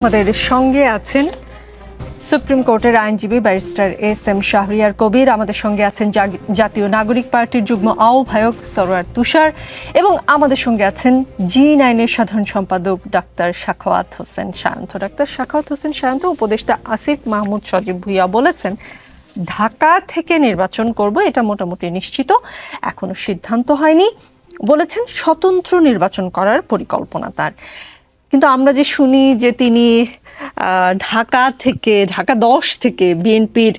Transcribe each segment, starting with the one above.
আমাদের সঙ্গে আছেন সুপ্রিম কোর্টের আইনজীবী ব্যারিস্টার এস.এম. শাহরিয়ার কবির, আমাদের সঙ্গে আছেন জাতীয় নাগরিক পার্টির যুগ্ম আহ্বায়ক সরওয়ার তুষার এবং আমাদের সঙ্গে আছেন জি9-এর সাধারণ সম্পাদক ডাক্তার সাখাওয়াত হোসেন সায়ন্ত। ডাক্তার সাখাওয়াত হোসেন সায়ন্ত, উপদেষ্টা আসিফ মাহমুদ সজীব ভুঁইয়া বলেছেন ঢাকা থেকে নির্বাচন করব, এটা মোটামুটি নিশ্চিত, এখনো সিদ্ধান্ত হয়নি। বলেছেন স্বতন্ত্র নির্বাচন করার পরিকল্পনা তার। কিন্তু আমরা যে শুনি যে তিনি ঢাকা 10 থেকে বিএনপির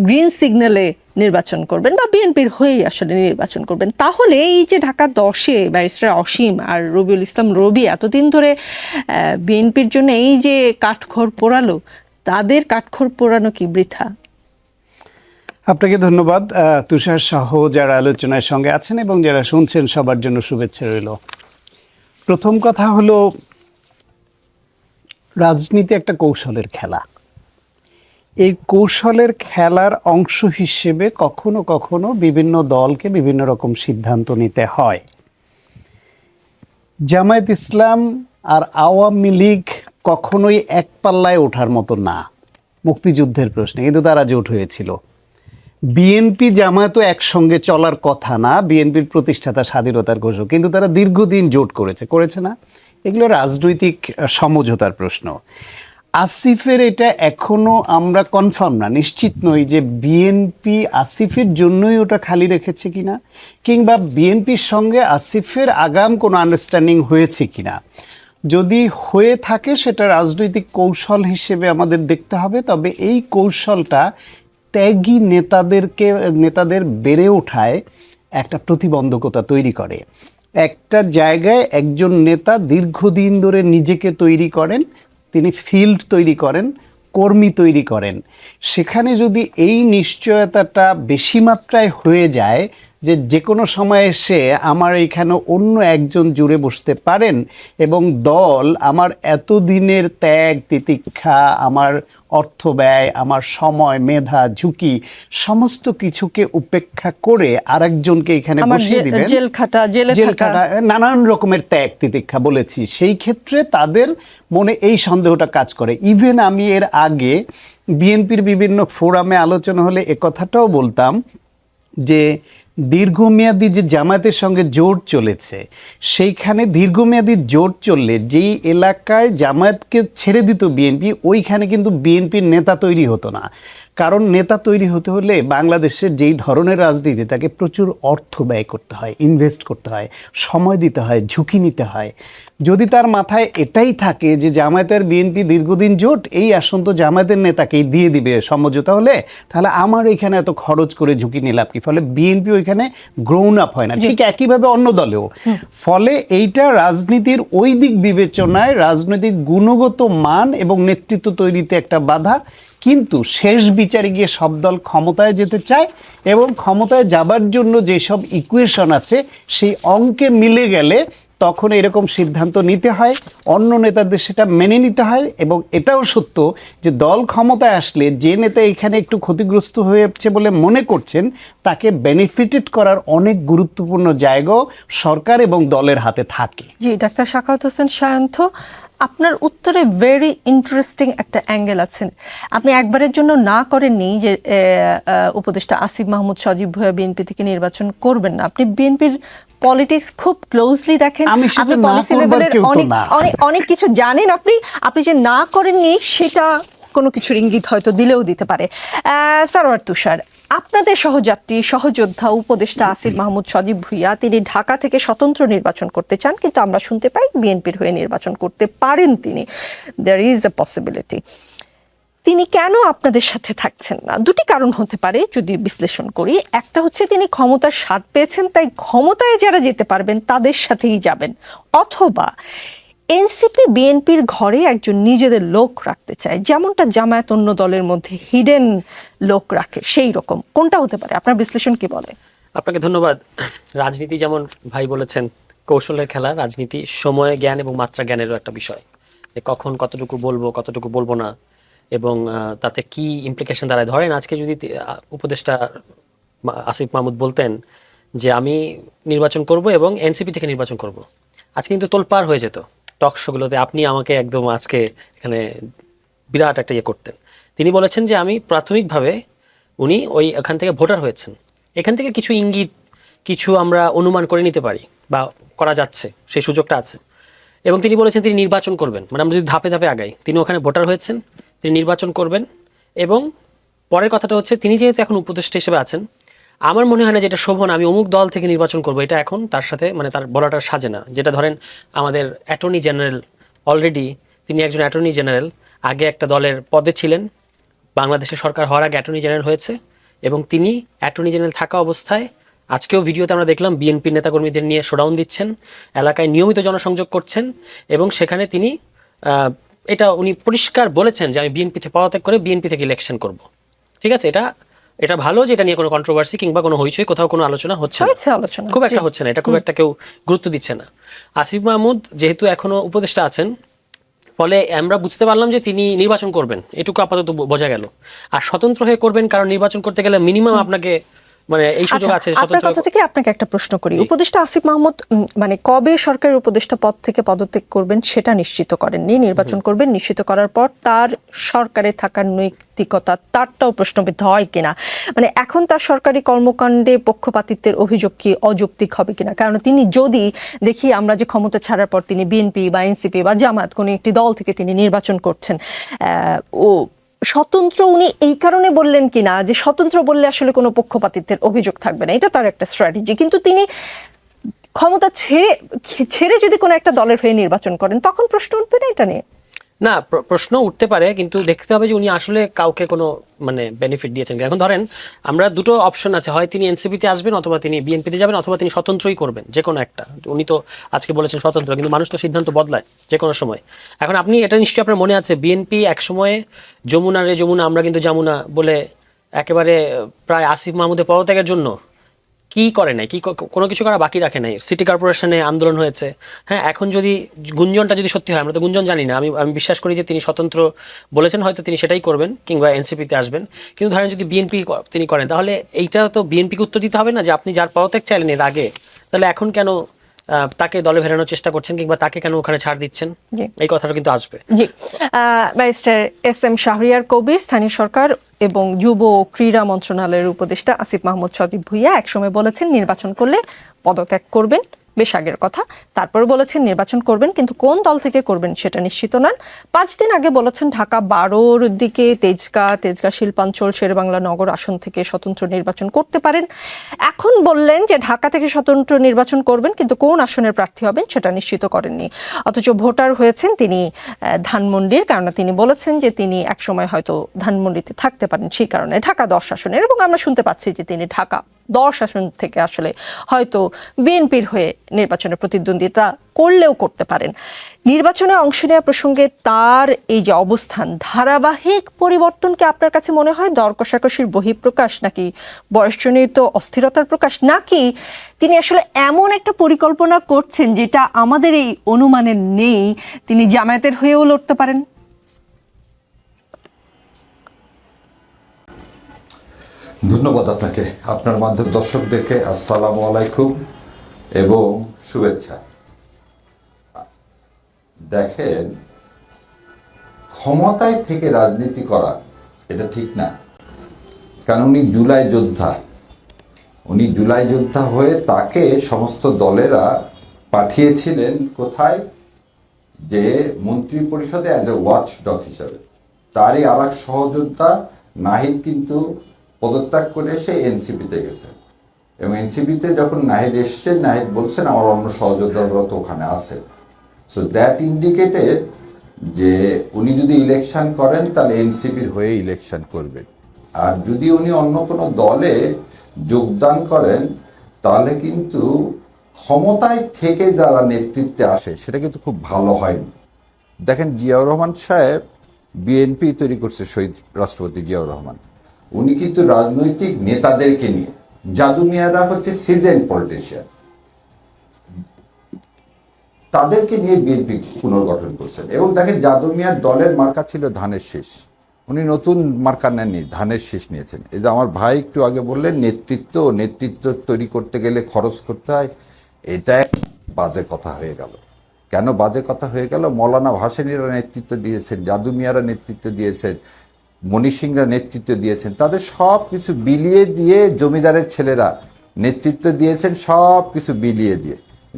গ্রিন সিগন্যালে নির্বাচন করবেন বা বিএনপির হয়েই আসলে নির্বাচন করবেন, তাহলে এই যে ঢাকা 10-এ ব্যারিস্টার অসীম আর রবিউল ইসলাম রবি এতদিন ধরে বিএনপির জন্য এই যে কাঠখড় পোড়ালো, তাদের কাঠখড় পোড়ানো কি বৃথা? আপনাকে ধন্যবাদ তুষার সহ যারা আলোচনার সঙ্গে আছেন এবং যারা শুনছেন সবার জন্য শুভেচ্ছা রইল। প্রথম কথা হলো, রাজনীতি একটা কৌশলের খেলা। এই কৌশলের খেলার অংশ হিসেবে কখনো কখনো বিভিন্ন দলকে বিভিন্ন রকম সিদ্ধান্ত নিতে হয়। জামায়াত ইসলাম আর আওয়ামী লীগ কখনোই এক পাল্লায় ওঠার মতো না মুক্তিযুদ্ধের প্রশ্নে, কিন্তু তারা জোট হয়েছিল। বিএনপি জামায়াতও একসঙ্গে চলার কথা না, বিএনপির প্রতিষ্ঠাতা স্বাধীনতার ঘোষক, কিন্তু তারা দীর্ঘদিন জোট করেছে না? এগুলো রাজনৈতিক সমঝোতার প্রশ্ন। আসিফের এটা এখনো আমরা কনফার্ম না, নিশ্চিত নই যে বিএনপি আসিফের জন্যই ওটা খালি রেখেছে কিনা, কিংবা বিএনপির সঙ্গে আসিফের আগাম কোনো আন্ডারস্ট্যান্ডিং হয়েছে কিনা। যদি হয়ে থাকে সেটা রাজনৈতিক কৌশল হিসেবে আমাদের দেখতে হবে। তবে এই কৌশলটা ত্যাগী নেতাদের বেড়ে ওঠায় একটা প্রতিবন্ধকতা তৈরি করে। একটা জায়গায় একজন নেতা দীর্ঘদিন ধরে নিজেকে তৈরি করেন, তিনি ফিল্ড তৈরি করেন, কর্মী তৈরি করেন। সেখানে যদি এই নিশ্চয়তাটা বেশি মাত্রায় হয়ে যায় যে কোনো সময় এসে আমার এইখানে অন্য একজন জুড়ে বসতে পারেন এবং দল আমার এতদিনের ত্যাগ তিতিক্ষা, আমার অর্থ ব্যয়, আমার সময়, মেধা, ঝুঁকি সমস্ত কিছুকে উপেক্ষা করে আরেকজনকে এখানে বসিয়ে দিবেন, জেল খাটা, নানান রকমের ত্যাগ তিতিক্ষা বলেছি, সেই ক্ষেত্রে তাদের মনে এই সন্দেহটা কাজ করে। ইভেন আমি এর আগে বিএনপির বিভিন্ন ফোরামে আলোচনা হলে কথাটাও বলতাম যে দীর্ঘমেয়াদী যে জামায়াতের সঙ্গে জোট চলেছে, সেইখানে দীর্ঘমেয়াদী জোট চললে যেই এলাকায় জামায়াতকে ছেড়ে দিত বিএনপি, ওইখানে কিন্তু বিএনপির নেতা তৈরি হতো না। কারণ নেতা তৈরি হতে হলে বাংলাদেশের যেই ধরনের রাজনীতি, তাকে প্রচুর অর্থ ব্যয় করতে হয়, ইনভেস্ট করতে হয়, সময় দিতে হয়, ঝুঁকি নিতে হয়। যদি তার মাথায় এটাই থাকে যে জামায়াতের বিএনপি দীর্ঘদিন জোট, এই আসন তো জামায়াতের নেতাকেই দিয়ে দিবে সমঝোতা হলে, তাহলে আমার এখানে এত খরচ করে ঝুঁকি নিলাম কি? ফলে বিএনপি ওইখানে গ্রোন আপ হয় না। ঠিক একইভাবে অন্য দলেও। ফলে এইটা রাজনীতির ওই দিক বিবেচনায় রাজনৈতিক গুণগত মান এবং নেতৃত্ব তৈরিতে একটা বাধা। কিন্তু শেষ বিচারে গিয়ে সব দল ক্ষমতায় যেতে চায় এবং ক্ষমতায় যাবার জন্য যেসব ইকুয়েশন আছে সেই অঙ্কে মিলে গেলে তখন এরকম সিদ্ধান্ত নিতে হয়, অন্য নেতাদের সেটা মেনে নিতে হয়। এবং এটাও সত্য যে দল ক্ষমতায় আসলে যে নেতা এখানে একটু ক্ষতিগ্রস্ত হয়েছে বলে মনে করছেন, তাকে বেনিফিটেড করার অনেক গুরুত্বপূর্ণ জায়গাও সরকার এবং দলের হাতে থাকে। জি, ডাক্তার সাখাওয়াত হোসেন সায়ন্ত, আপনার উত্তরে ভেরি ইন্টারেস্টিং একটা অ্যাঙ্গেল আছে। আপনি একবারের জন্য না করেননি যে উপদেষ্টা আসিফ মাহমুদ সজীব ভুঁইয়া বিএনপি থেকে নির্বাচন করবেন না। আপনি বিএনপির পলিটিক্স খুব ক্লোজলি দেখেন, আপনি পলিসি লেভেলের অনেক কিছু জানেন। আপনি যে না করেননি সেটা কোনো কিছুর ইঙ্গিত হয়তো দিলেও দিতে পারে। সরওয়ার তুষার, আপনাদের সহযাত্রী সহযোদ্ধা উপদেষ্টা আসিফ মাহমুদ সজীব ভুঁইয়া তিনি ঢাকা থেকে স্বতন্ত্র নির্বাচন করতে চান, কিন্তু আমরা শুনতে পাই বিএনপির হয়ে নির্বাচন করতে পারেন তিনি। There is a possibility. তিনি কেন আপনাদের সাথে থাকছেন না? দুটি কারণ হতে পারে যদি বিশ্লেষণ করি। একটা হচ্ছে তিনি ক্ষমতার স্বাদ পেয়েছেন, তাই ক্ষমতায় যারা যেতে পারবেন তাদের সাথেই যাবেন, অথবা এনসিপি বিএনপির ঘরে একজন নিজেদের লোক রাখতে চায়, যেমনটা জামায়াত অন্য দলের মধ্যে হিডেন লোক রাখে, সেই রকম। কোনটা হতে পারে? আপনার বিশ্লেষণ কি বলে? আপনাকে ধন্যবাদ। রাজনীতি যেমন ভাই বলেছেন কৌশলের খেলা, রাজনীতি সময় জ্ঞান এবং মাত্রা জ্ঞানেরও একটা বিষয়, যে কখন কতটুকু বলবো কতটুকু বলবো না এবং তাতে কি ইমপ্লিকেশন দাঁড়ায়। ধরেন আজকে যদি উপদেষ্টা আসিফ মাহমুদ বলতেন যে আমি নির্বাচন করব এবং এনসিপি থেকে নির্বাচন করব, আজকে কিন্তু তোলপাড় হয়ে যেত। টক শোগুলোতে আপনি আমাকে একদম আজকে এখানে বিরাট একটা ইয়ে করতেন। তিনি বলেছেন যে আমি প্রাথমিকভাবে উনি ওখান থেকে ভোটার হয়েছেন, এখান থেকে কিছু ইঙ্গিত, কিছু আমরা অনুমান করে নিতে পারি বা করা যাচ্ছে, সেই সুযোগটা আছে। এবং তিনি বলেছেন তিনি নির্বাচন করবেন, মানে আমরা যদি ধাপে ধাপে আগাই, তিনি ওখানে ভোটার হয়েছেন, তিনি নির্বাচন করবেন। এবং পরের কথাটা হচ্ছে তিনি যেহেতু এখন উপদেষ্টা হিসেবে আছেন, আমার মনে হয় না যেটা শোভন আমি অমুক দল থেকে নির্বাচন করবো, এটা এখন তার সাথে মানে তার বলাটা সাজে না। যেটা ধরেন আমাদের অ্যাটর্নি জেনারেল, অলরেডি তিনি একজন অ্যাটর্নি জেনারেল, আগে একটা দলের পদে ছিলেন, বাংলাদেশের সরকার হওয়ার আগে অ্যাটর্নি জেনারেল হয়েছে, এবং তিনি অ্যাটর্নি জেনারেল থাকা অবস্থায় আজকেও ভিডিওতে আমরা দেখলাম বিএনপি নেতাকর্মীদের নিয়ে শোডাউন দিচ্ছেন, এলাকায় নিয়মিত জনসংযোগ করছেন, এবং সেখানে তিনি এটা উনি পরিষ্কার বলেছেন যে আমি বিএনপি থেকে পদত্যাগ করে বিএনপি থেকে ইলেকশন করব। ঠিক আছে, এটা ভালো যে এটা নিয়ে কোনো কন্ট্রোভার্সি কিংবা কোনো হইচই কোথাও কোনো আলোচনা হচ্ছে না, খুব একটা হচ্ছে না, এটা খুব একটা কেউ গুরুত্ব দিচ্ছে না। আসিফ মাহমুদ যেহেতু এখনো উপদেষ্টা আছেন, ফলে আমরা বুঝতে পারলাম যে তিনি নির্বাচন করবেন, এটুকু আপাতত বোঝা গেল। আর স্বতন্ত্র হয়ে করবেন, কারণ নির্বাচন করতে গেলে মিনিমাম আপনাকে মানে এই সুযোগ আছে। আপনার কথা থেকে আপনাকে একটা প্রশ্ন করি, উপদেষ্টা আসিফ মাহমুদ মানে কবে সরকারের উপদেষ্টা পদ থেকে পদত্যাগ করবেন সেটা নিশ্চিত করেননি, নির্বাচন করবেন, নিশ্চিত করার পর তার সরকারে থাকার নৈতিকতা তারটাও প্রশ্নবিদ্ধ হয় কিনা, মানে এখন তার সরকারি কর্মকাণ্ডে পক্ষপাতিত্বের অভিযোগ কি অযৌক্তিক হবে কিনা? কারণ তিনি যদি দেখি আমরা যে ক্ষমতা ছাড়ার পর তিনি বিএনপি বা এনসিপি বা জামাত কোনো একটি দল থেকে তিনি নির্বাচন করছেন, ও স্বতন্ত্র উনি এই কারণে বললেন কিনা যে স্বতন্ত্র বললে আসলে কোনো পক্ষপাতিত্বের অভিযোগ থাকবে না, এটা তার একটা স্ট্র্যাটেজি। কিন্তু তিনি ক্ষমতা ছেড়ে যদি কোনো একটা দলের হয়ে নির্বাচন করেন তখন প্রশ্ন উঠবে না এটা নিয়ে? না, প্রশ্ন উঠতে পারে, কিন্তু দেখতে হবে যে উনি আসলে কাউকে কোনো মানে বেনিফিট দিয়েছেন। এখন ধরেন আমরা দুটো অপশন আছে, হয় তিনি এনসিপিতে আসবেন, অথবা তিনি বিএনপিতে যাবেন, অথবা তিনি স্বতন্ত্রই করবেন, যে কোনো একটা। উনি তো আজকে বলেছেন স্বতন্ত্র, কিন্তু মানুষ তো সিদ্ধান্ত বদলায় যে কোনো সময়। এখন আপনি এটা নিশ্চয়ই আপনার মনে আছে, বিএনপি এক সময়ে যমুনা রে যমুনা আমরা কিন্তু যামুনা বলে একেবারে প্রায় আসিফ মাহমুদের পদত্যাগের জন্য কি করে নাই, কোনো কিছু করা বাকি রাখে নাই। সিটি কর্পোরেশনে আন্দোলন হয়েছে। হ্যাঁ, এখন যদি গুঞ্জনটা যদি সত্যি হয়, আমরা তো গুঞ্জন জানি না, আমি বিশ্বাস করি যে তিনি স্বতন্ত্র বলেছেন, হয়তো তিনি সেটাই করবেন, কিংবা এনসিপিতে আসবেন। কিন্তু ধরেন যদি বিএনপি তিনি করেন, তাহলে এইটা তো বিএনপিকে উত্তর দিতে হবে না যে আপনি যার পদত্যাগ চাইলেন এর আগে, তাহলে এখন কেন তাকে দলে ফেরানোর চেষ্টা করছেন, কিংবা তাকে কেন ওখানে ছাড় দিচ্ছেন? এই কথাটা কিন্তু আসবে। জি, barrister S M Shahriar Kabir, স্থানীয় সরকার এবং যুব ও ক্রীড়া মন্ত্রণালয়ের উপদেষ্টা আসিফ মাহমুদ সজীব ভুঁইয়া একসময় বলেছেন নির্বাচন করলে পদত্যাগ করবেন, বেশ আগের কথা। তারপর বলেছেন নির্বাচন করবেন, কিন্তু কোন দল থেকে করবেন সেটা নিশ্চিত নন। 5 দিন আগে বলেছেন ঢাকা 12-র দিকে তেজগাঁ শিল্পাঞ্চল শেরেবাংলা নগর আসন থেকে স্বতন্ত্র নির্বাচন করতে পারেন। এখন বললেন যে ঢাকা থেকে স্বতন্ত্র নির্বাচন করবেন, কিন্তু কোন আসনের প্রার্থী হবেন সেটা নিশ্চিত করেননি। অথচ ভোটার হয়েছেন তিনি ধানমন্ডির, কারণ তিনি বলেছেন যে তিনি একসময় হয়তো ধানমন্ডিতে থাকতে পারেন, সেই কারণে ঢাকা 10 আসনের। এবং আমরা শুনতে পাচ্ছি যে তিনি ঢাকা 10 আসন থেকে আসলে হয়তো বিএনপির হয়ে নির্বাচনে প্রতিদ্বন্দ্বিতা করলেও করতে পারেন। নির্বাচনে অংশ নেওয়া প্রসঙ্গে তার এই যে অবস্থান, ধারাবাহিক পরিবর্তন কি আপনার কাছে মনে হয় দর কষাকষির বহিঃপ্রকাশ, নাকি বয়সজনিত অস্থিরতার প্রকাশ, নাকি তিনি আসলে এমন একটা পরিকল্পনা করছেন যেটা আমাদের এই অনুমানে নেই, তিনি জামায়াতের হয়েও লড়তে পারেন? ধন্যবাদ আপনাকে, আপনার মাধ্যমে দর্শকদেরকে আসসালামু আলাইকুম এবং শুভেচ্ছা। দেখেন, ক্ষমতায় থেকে রাজনীতি করা এটা ঠিক না, কারণ উনি জুলাই যোদ্ধা হয়ে তাকে সমস্ত দলেরা পাঠিয়েছিলেন কোথায়, যে মন্ত্রী পরিষদে অ্যাজ এ ওয়াচ ডগ হিসাবে। তারই আর এক সহযোদ্ধা নাহিদ কিন্তু পদত্যাগ করে সে এনসিপিতে গেছে, এবং এনসিপিতে যখন নাহিদ এসছে, নাহিদ বলছেন আমার অন্য সহযোদ্ধারা তো ওখানে আছে। সো দ্যাট ইন্ডিকেটেড যে উনি যদি ইলেকশন করেন তাহলে এনসিপির হয়ে ইলেকশন করবেন, আর যদি উনি অন্য কোনো দলে যোগদান করেন তাহলে কিন্তু ক্ষমতায় থেকে যারা নেতৃত্বে আসে সেটা কিন্তু খুব ভালো হয়নি। দেখেন, জিয়াউর রহমান সাহেব বিএনপি তৈরি করছে, শহীদ রাষ্ট্রপতি জিয়াউর রহমান, উনি কিন্তু রাজনৈতিক নেতাদেরকে নিয়ে, জাদু মিয়ারা হচ্ছে সিজন পলিটিশিয়ান, তাদেরকে নিয়ে বিএনপি পুনর্গঠন করছেন। এবং দেখেন, জাদু মিয়ার দলের মার্কা ছিল ধানের শীষ, উনি নতুন মার্কা নেননি, ধানের শীষ নিয়েছেন। এই যে আমার ভাই একটু আগে বললেন নেতৃত্ব তৈরি করতে গেলে খরচ করতে হয়, এটা বাজে কথা হয়ে গেল। কেন বাজে কথা হয়ে গেল? মৌলানা ভাসানীরা নেতৃত্ব দিয়েছেন, জাদু মিয়ারা নেতৃত্ব দিয়েছেন, মণি সিংরা নেতৃত্ব দিয়েছেন, তাদের সব কিছু বিলিয়ে দিয়ে জমিদারের ছেলেরা নেতৃত্ব দিয়েছেন, সব কিছু বিলিয়ে দিয়ে।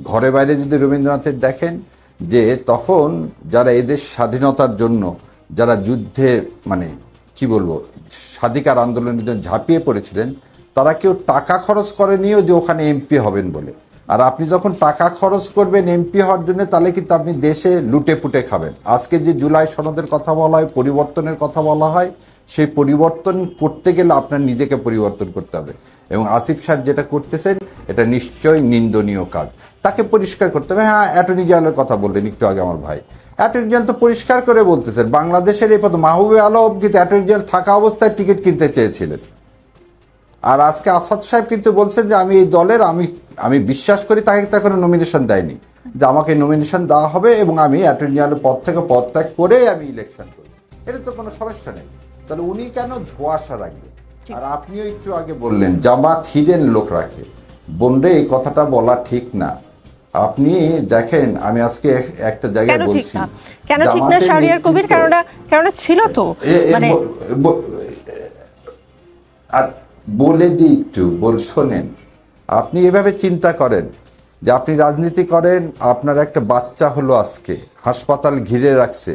ঘরে বাইরে যদি রবীন্দ্রনাথের দেখেন যে তখন যারা এদেশ স্বাধীনতার জন্য যারা যুদ্ধে মানে কি বলবো স্বাধিকার আন্দোলনের জন্য ঝাঁপিয়ে পড়েছিলেন, তারা কেউ টাকা খরচ করেনিও যে ওখানে এমপি হবেন বলে। আর আপনি যখন টাকা খরচ করবেন এমপি হওয়ার জন্য, তাহলে কিন্তু আপনি দেশে লুটে পুটে খাবেন। আজকে যে জুলাই সনদের কথা বলা হয়, পরিবর্তনের কথা বলা হয়, সেই পরিবর্তন করতে গেলে আপনার নিজেকে পরিবর্তন করতে হবে। এবং আসিফ সাহেব যেটা করতেছেন এটা নিশ্চয়ই নিন্দনীয় কাজ, তাকে পরিষ্কার করতে হবে। হ্যাঁ, অ্যাটর্নি জেনারেলের কথা বললেন একটু আগে আমার ভাই, অ্যাটর্নি জেনারেল তো পরিষ্কার করে বলতেছেন বাংলাদেশের এই পথ মাহবুবে আলম কিন্তু অ্যাটর্নি জেনারেল থাকা অবস্থায় টিকিট কিনতে চেয়েছিলেন। আর আজকে আসাদ সাহেব কিন্তু বলছেন যে আমি এই দলের আমি বিশ্বাস করি, তাকে তো এখনো নমিনেশন দেয়নি, যে আমাকে নমিনেশন দেওয়া হবে এবং আমি অ্যাটর্নি জেনারেলের পদ থেকে পদত্যাগ করে আমি ইলেকশন করি। এটা তো কোনো সমস্যা নেই। তাহলে উনি কেন ধোঁয়াশা রাখবে? আর আপনিও একটু আগে বললেন জামাত হিডেন লোক রাখে। বোনরে, এই কথাটা বলা ঠিক না। আপনি দেখেন, আমি আজকে একটা জায়গায় বলছি কেন ঠিক না শাহরিয়ার কবির, কারণটা ছিল তো মানে আর বলে দিই একটু শোনেন। আপনি এভাবে চিন্তা করেন যে আপনি রাজনীতি করেন, আপনার একটা বাচ্চা হলো, আজকে হাসপাতাল ঘিরে রাখছে,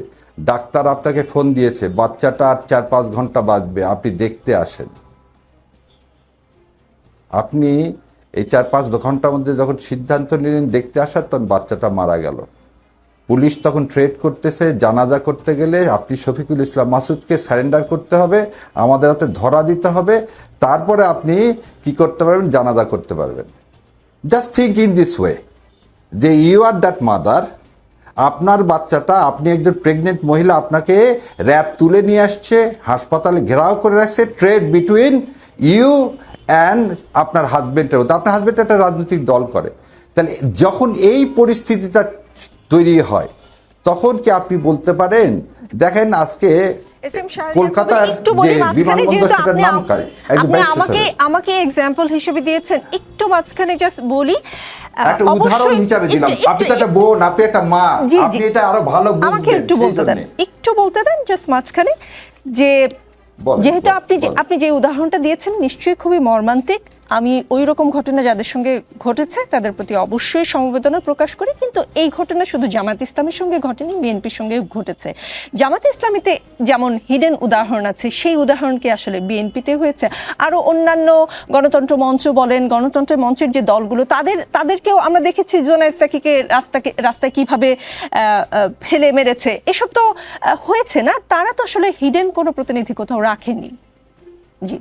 ডাক্তার আপনাকে ফোন দিয়েছে বাচ্চাটা আর 4-5 ঘন্টা বাঁচবে, আপনি দেখতে আসেন। আপনি এই 4-5 ঘন্টার মধ্যে যখন সিদ্ধান্ত নিলেন দেখতে আসার, তখন বাচ্চাটা মারা গেল। পুলিশ তখন ট্রেড করতেছে, জানাজা করতে গেলে আপনি শফিকুল ইসলাম মাসুদকে সারেন্ডার করতে হবে, আমাদের হাতে ধরা দিতে হবে, তারপরে আপনি কি করতে পারবেন, জানাজা করতে পারবেন। Just think in this way যে ইউ আর দ্যাট মাদার, আপনার বাচ্চাটা, আপনি একজন প্রেগনেন্ট মহিলা, আপনাকে র্যাব তুলে নিয়ে আসছে, হাসপাতালে ঘেরাও করে রাখছে, ট্রেড বিটুইন ইউ অ্যান্ড আপনার হাজবেন্ডের মধ্যে। আপনার হাজবেন্ড একটা রাজনৈতিক দল করে। তাহলে যখন এই পরিস্থিতিটা তৈরি হয়, তখন কি আপনি বলতে পারেন? দেখেন আজকে কলকাতার যে বিমানবন্দর সেটার নাম কি? আমাকে এক্সাম্পল হিসেবে দিয়েছেন, একটু মাঝখানে জাস্ট বলি, একটা উদাহরণ হিসেবে দিলাম। আপনি তো একটা বোন, আপনি একটা মা, আপনি এটা আরো ভালো বুঝবেন। আমাকে একটু বলতে দেন জাস্ট মাঝখানে, যে যেহেতু আপনি যে উদাহরণটা দিয়েছেন নিশ্চয়ই খুবই মর্মান্তিক। আমি ওই রকম ঘটনা যাদের সঙ্গে ঘটেছে তাদের প্রতি অবশ্যই সমবেদনা প্রকাশ করি, কিন্তু এই ঘটনা শুধু জামাত ইসলামের সঙ্গে ঘটেনি, বিএনপির সঙ্গে ঘটেছে। জামাত ইসলামীতে যেমন হিডেন উদাহরণ আছে, সেই উদাহরণ কি আসলে বিএনপিতে হয়েছে? আরও অন্যান্য গণতন্ত্র মঞ্চ বলেন, গণতন্ত্রের মঞ্চের যে দলগুলো, তাদেরকেও আমরা দেখেছি জোনায়েদ সাকিকে রাস্তায় কিভাবে ফেলে মেরেছে, এসব তো হয়েছে না? তারা তো আসলে হিডেন কোনো প্রতিনিধি কোথাও রাখেনি। জি,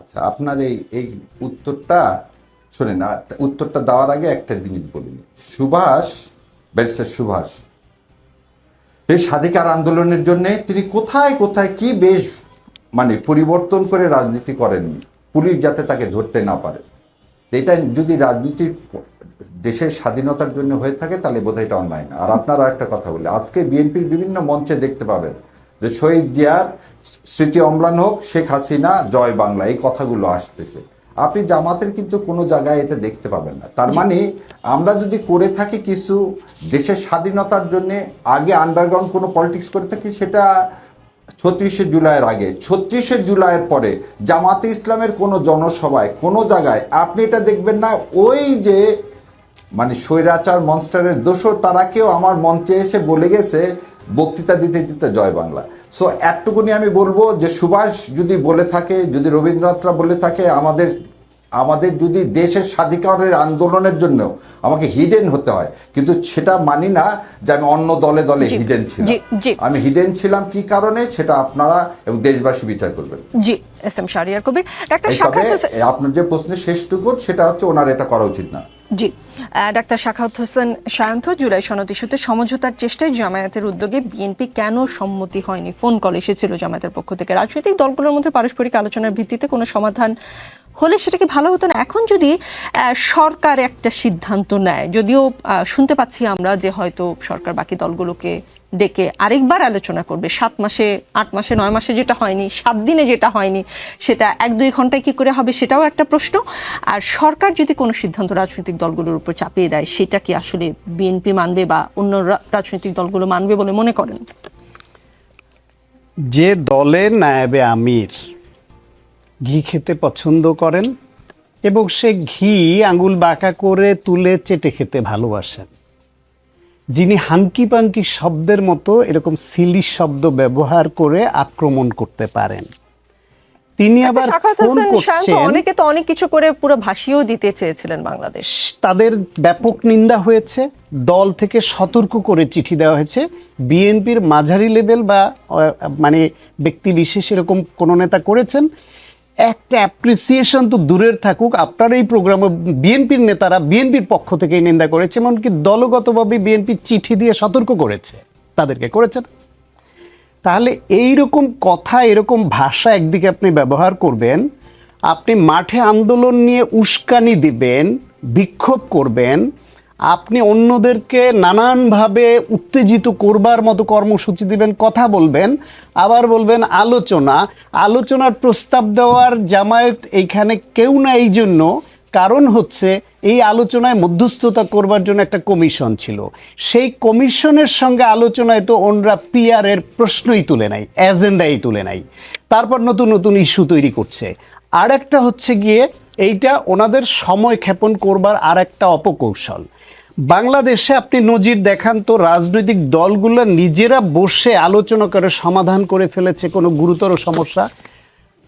আচ্ছা, আপনার এই উত্তরটা শোনেন। উত্তরটা দেওয়ার আগে একটা জিনিস বলিনি। ব্যারিস্টার সুভাষ এই স্বাধিকার আন্দোলনের জন্য তিনি কোথায় কোথায় কি বেশ মানে পরিবর্তন করে রাজনীতি করেন, পুলিশ যাতে তাকে ধরতে না পারে। এটা যদি রাজনীতির দেশের স্বাধীনতার জন্য হয়ে থাকে তাহলে বোধহয় এটা অন্যায় না। আর আপনারা একটা কথা বলি, আজকে বিএনপির বিভিন্ন মঞ্চে দেখতে পাবেন যে শহীদ জিয়ার স্মৃতি অম্লান হোক, শেখ হাসিনা জয় বাংলা, এই কথাগুলো আসতেছে। আপনি জামাতের কিন্তু কোনো জায়গায় এটা দেখতে পাবেন না। তার মানে আমরা যদি করে থাকি কিছু দেশের স্বাধীনতার জন্য, আগে আন্ডারগ্রাউন্ড কোনো পলিটিক্স করে থাকি, সেটা ৩৬শে জুলাইয়ের আগে। ৩৬শে জুলাইয়ের পরে জামাতে ইসলামের কোনো জনসভায় কোনো জায়গায় আপনি এটা দেখবেন না। ওই যে মানে স্বৈরাচার মনস্টারের দোষর, তারা কেউ আমার মঞ্চে এসে বলে গেছে বক্তৃতা দিতে দিতে জয় বাংলা। সো একটুকুনি আমি বলবো যে সুভাষ যদি বলে থাকে, যদি রবীন্দ্রনাথরা বলে থাকে, আমাদের যদি দেশের স্বাধিকারের আন্দোলনের জন্য আমাকে হিডেন হতে হয়, কিন্তু সেটা মানি না যে আমি অন্য দলে হিডেন ছিলাম। আমি হিডেন ছিলাম কি কারণে, সেটা আপনারা এবং দেশবাসী বিচার করবেন। জি, এস এম শাহরিয়ার কবির। আপনার যে প্রশ্নের শেষটুকু সেটা হচ্ছে ওনার এটা করা উচিত না। জি, ডাক্তার সাখাওয়াত হোসেন সায়ন্ত, জুলাই সনদ ইস্যুতে সমঝোতার চেষ্টায় জামায়াতের উদ্যোগে বিএনপি কেন সম্মতি হয়নি? ফোন কল এসেছিল জামায়াতের পক্ষ থেকে। রাজনৈতিক দলগুলোর মধ্যে পারস্পরিক আলোচনার ভিত্তিতে কোনো সমাধান হলে সেটা কি ভালো হতো না? এখন যদি সরকার একটা সিদ্ধান্ত নেয়, যদিও শুনতে পাচ্ছি আমরা যে হয়তো সরকার বাকি দলগুলোকে ডেকে আরেকবার আলোচনা করবে, 7 মাসে 8 মাসে 9 মাসে যেটা হয়নি, 7 দিনে যেটা হয়নি সেটা 1-2 ঘন্টায় কি করে হবে, সেটাও একটা প্রশ্ন। আর সরকার যদি কোনো সিদ্ধান্ত রাজনৈতিক দলগুলোর উপর চাপিয়ে দেয়, সেটা কি আসলে বিএনপি মানবে বা অন্য রাজনৈতিক দলগুলো মানবে বলে মনে করেন? যে দলের নায়েবে আমির ঘি খেতে পছন্দ করেন এবং সে ঘি আঙুল বাঁকা করে তুলে চেটে খেতে ভালোবাসেন, যিনি হাঙ্কি পাঙ্কি শব্দের মতো এরকম সিলি শব্দ ব্যবহার করে আক্রমণ করতে পারেন, তিনি আবার শাখাওয়াত ফোন হোসেন শান্ত করছেন। অনেকে তো অনেক কিছু করে পুরো ভাসিয়েও দিতে চেয়েছিলেন বাংলাদেশ। তাদের ব্যাপক নিন্দা হয়েছে, দল থেকে সতর্ক করে চিঠি দেওয়া হয়েছে। বিএনপির মাঝারি লেভেল বা মানে ব্যক্তি বিশেষ এরকম কোনো নেতা করেছেন, একটা অ্যাপ্রিসিয়েশন তো দূরের থাকুক, আপনার এই প্রোগ্রামে বিএনপির নেতারা বিএনপির পক্ষ থেকে নিন্দা করেছে, এমনকি দলগতভাবে বিএনপি চিঠি দিয়ে সতর্ক করেছে, তাদেরকে করেছেন। তাহলে এইরকম কথা, এরকম ভাষা একদিকে আপনি ব্যবহার করবেন, আপনি মাঠে আন্দোলন নিয়ে উস্কানি দিবেন, বিক্ষোভ করবেন, আপনি অন্যদেরকে নানানভাবে উত্তেজিত করবার মতো কর্মসূচি দিবেন, কথা বলবেন, আবার বলবেন আলোচনার প্রস্তাব দেওয়ার জামায়াত এইখানে কেউ না। এই জন্য কারণ হচ্ছে এই আলোচনায় মধ্যস্থতা করবার জন্য একটা কমিশন ছিল, সেই কমিশনের সঙ্গে আলোচনায় তো ওনরা পিআরের প্রশ্নই তুলে নাই, এজেন্ডাই তুলে নাই, তারপর নতুন নতুন ইস্যু তৈরি করছে। আর একটা হচ্ছে গিয়ে এইটা ওনাদের সময় ক্ষেপণ করবার আর একটা অপকৌশল। বাংলাদেশে আপনি নজির দেখান তো, রাজনৈতিক দলগুলো নিজেরা বসে আলোচনা করে সমাধান করে ফেলেছে কোনো গুরুতর সমস্যা।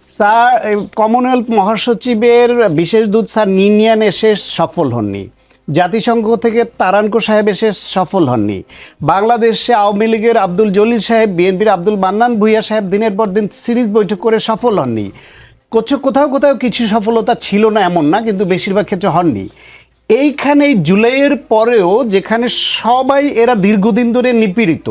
স্যার কমনওয়েলথ মহাসচিবের বিশেষ দূত স্যার নিনিয়ান এসে সফল হননি, জাতিসংঘ থেকে তারানকো সাহেব এসে সফল হননি, বাংলাদেশে আওয়ামী লীগের আব্দুল জলিল সাহেব, বিএনপির আব্দুল মান্নান ভূঁইয়া সাহেব দিনের পর দিন সিরিজ বৈঠক করে সফল হননি। কোথাও কোথাও কিছু সফলতা ছিল না এমন না, কিন্তু বেশিরভাগ ক্ষেত্রে হননি। এইখানে জুলাইয়ের পরেও যেখানে সবাই এরা দীর্ঘদিন ধরে নিপীড়িত,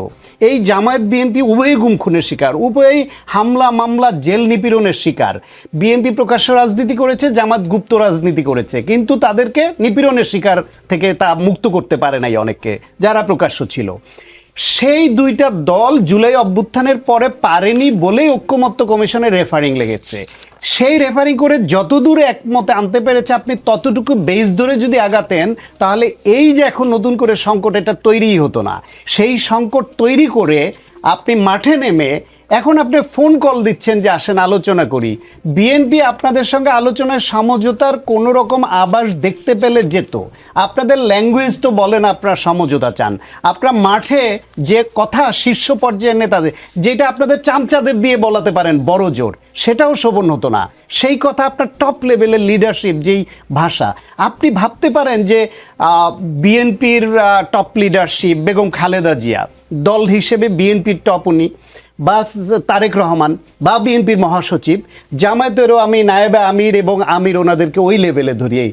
এই জামায়াত বিএনপি উভয়ই গুম খুনের শিকার, উভয়ই হামলা মামলা জেল নিপীড়নের শিকার। বিএনপি প্রকাশ্য রাজনীতি করেছে, জামাত গুপ্ত রাজনীতি করেছে, কিন্তু তাদেরকে নিপীড়নের শিকার থেকে তা মুক্ত করতে পারে নাই অনেককে যারা প্রকাশ্য ছিল। সেই দুইটা দল জুলাই অভ্যুত্থানের পরে পারেনি বলেই ঐক্যমত্য কমিশনের রেফারিং লেগেছে। সেই রেফারিং করে যতদূর একমতে আনতে পেরেছে, আপনি ততটুকু বেস ধরে যদি আগাতেন, তাহলে এই যে এখন নতুন করে সংকট, এটা তৈরিই হতো না। সেই সংকট তৈরি করে আপনি মাঠে নেমে এখন আপনি ফোন কল দিচ্ছেন যে আসেন আলোচনা করি। বিএনপি আপনাদের সঙ্গে আলোচনায় সমঝোতার কোনো রকম আভাস দেখতে পেলে যেত। আপনাদের ল্যাঙ্গুয়েজ তো বলেন আপনারা সমঝোতা চান, আপনারা মাঠে যে কথা শীর্ষ পর্যায়ের নেতাদের, যেটা আপনাদের চামচাদের দিয়ে বলাতে পারেন বড় জোর, সেটাও শোভন হতো না। সেই কথা আপনার টপ লেভেলের লিডারশিপ, যেই ভাষা, আপনি ভাবতে পারেন যে বিএনপির টপ লিডারশিপ বেগম খালেদা জিয়া, দল হিসেবে বিএনপির টপ উনি, বা তারেক রহমান বা বিএনপির মহাসচিব, জামায়াতেরও আমি নায়েবে আমির এবং আমির, ওনাদেরকে ওই লেভেলে ধরিয়েই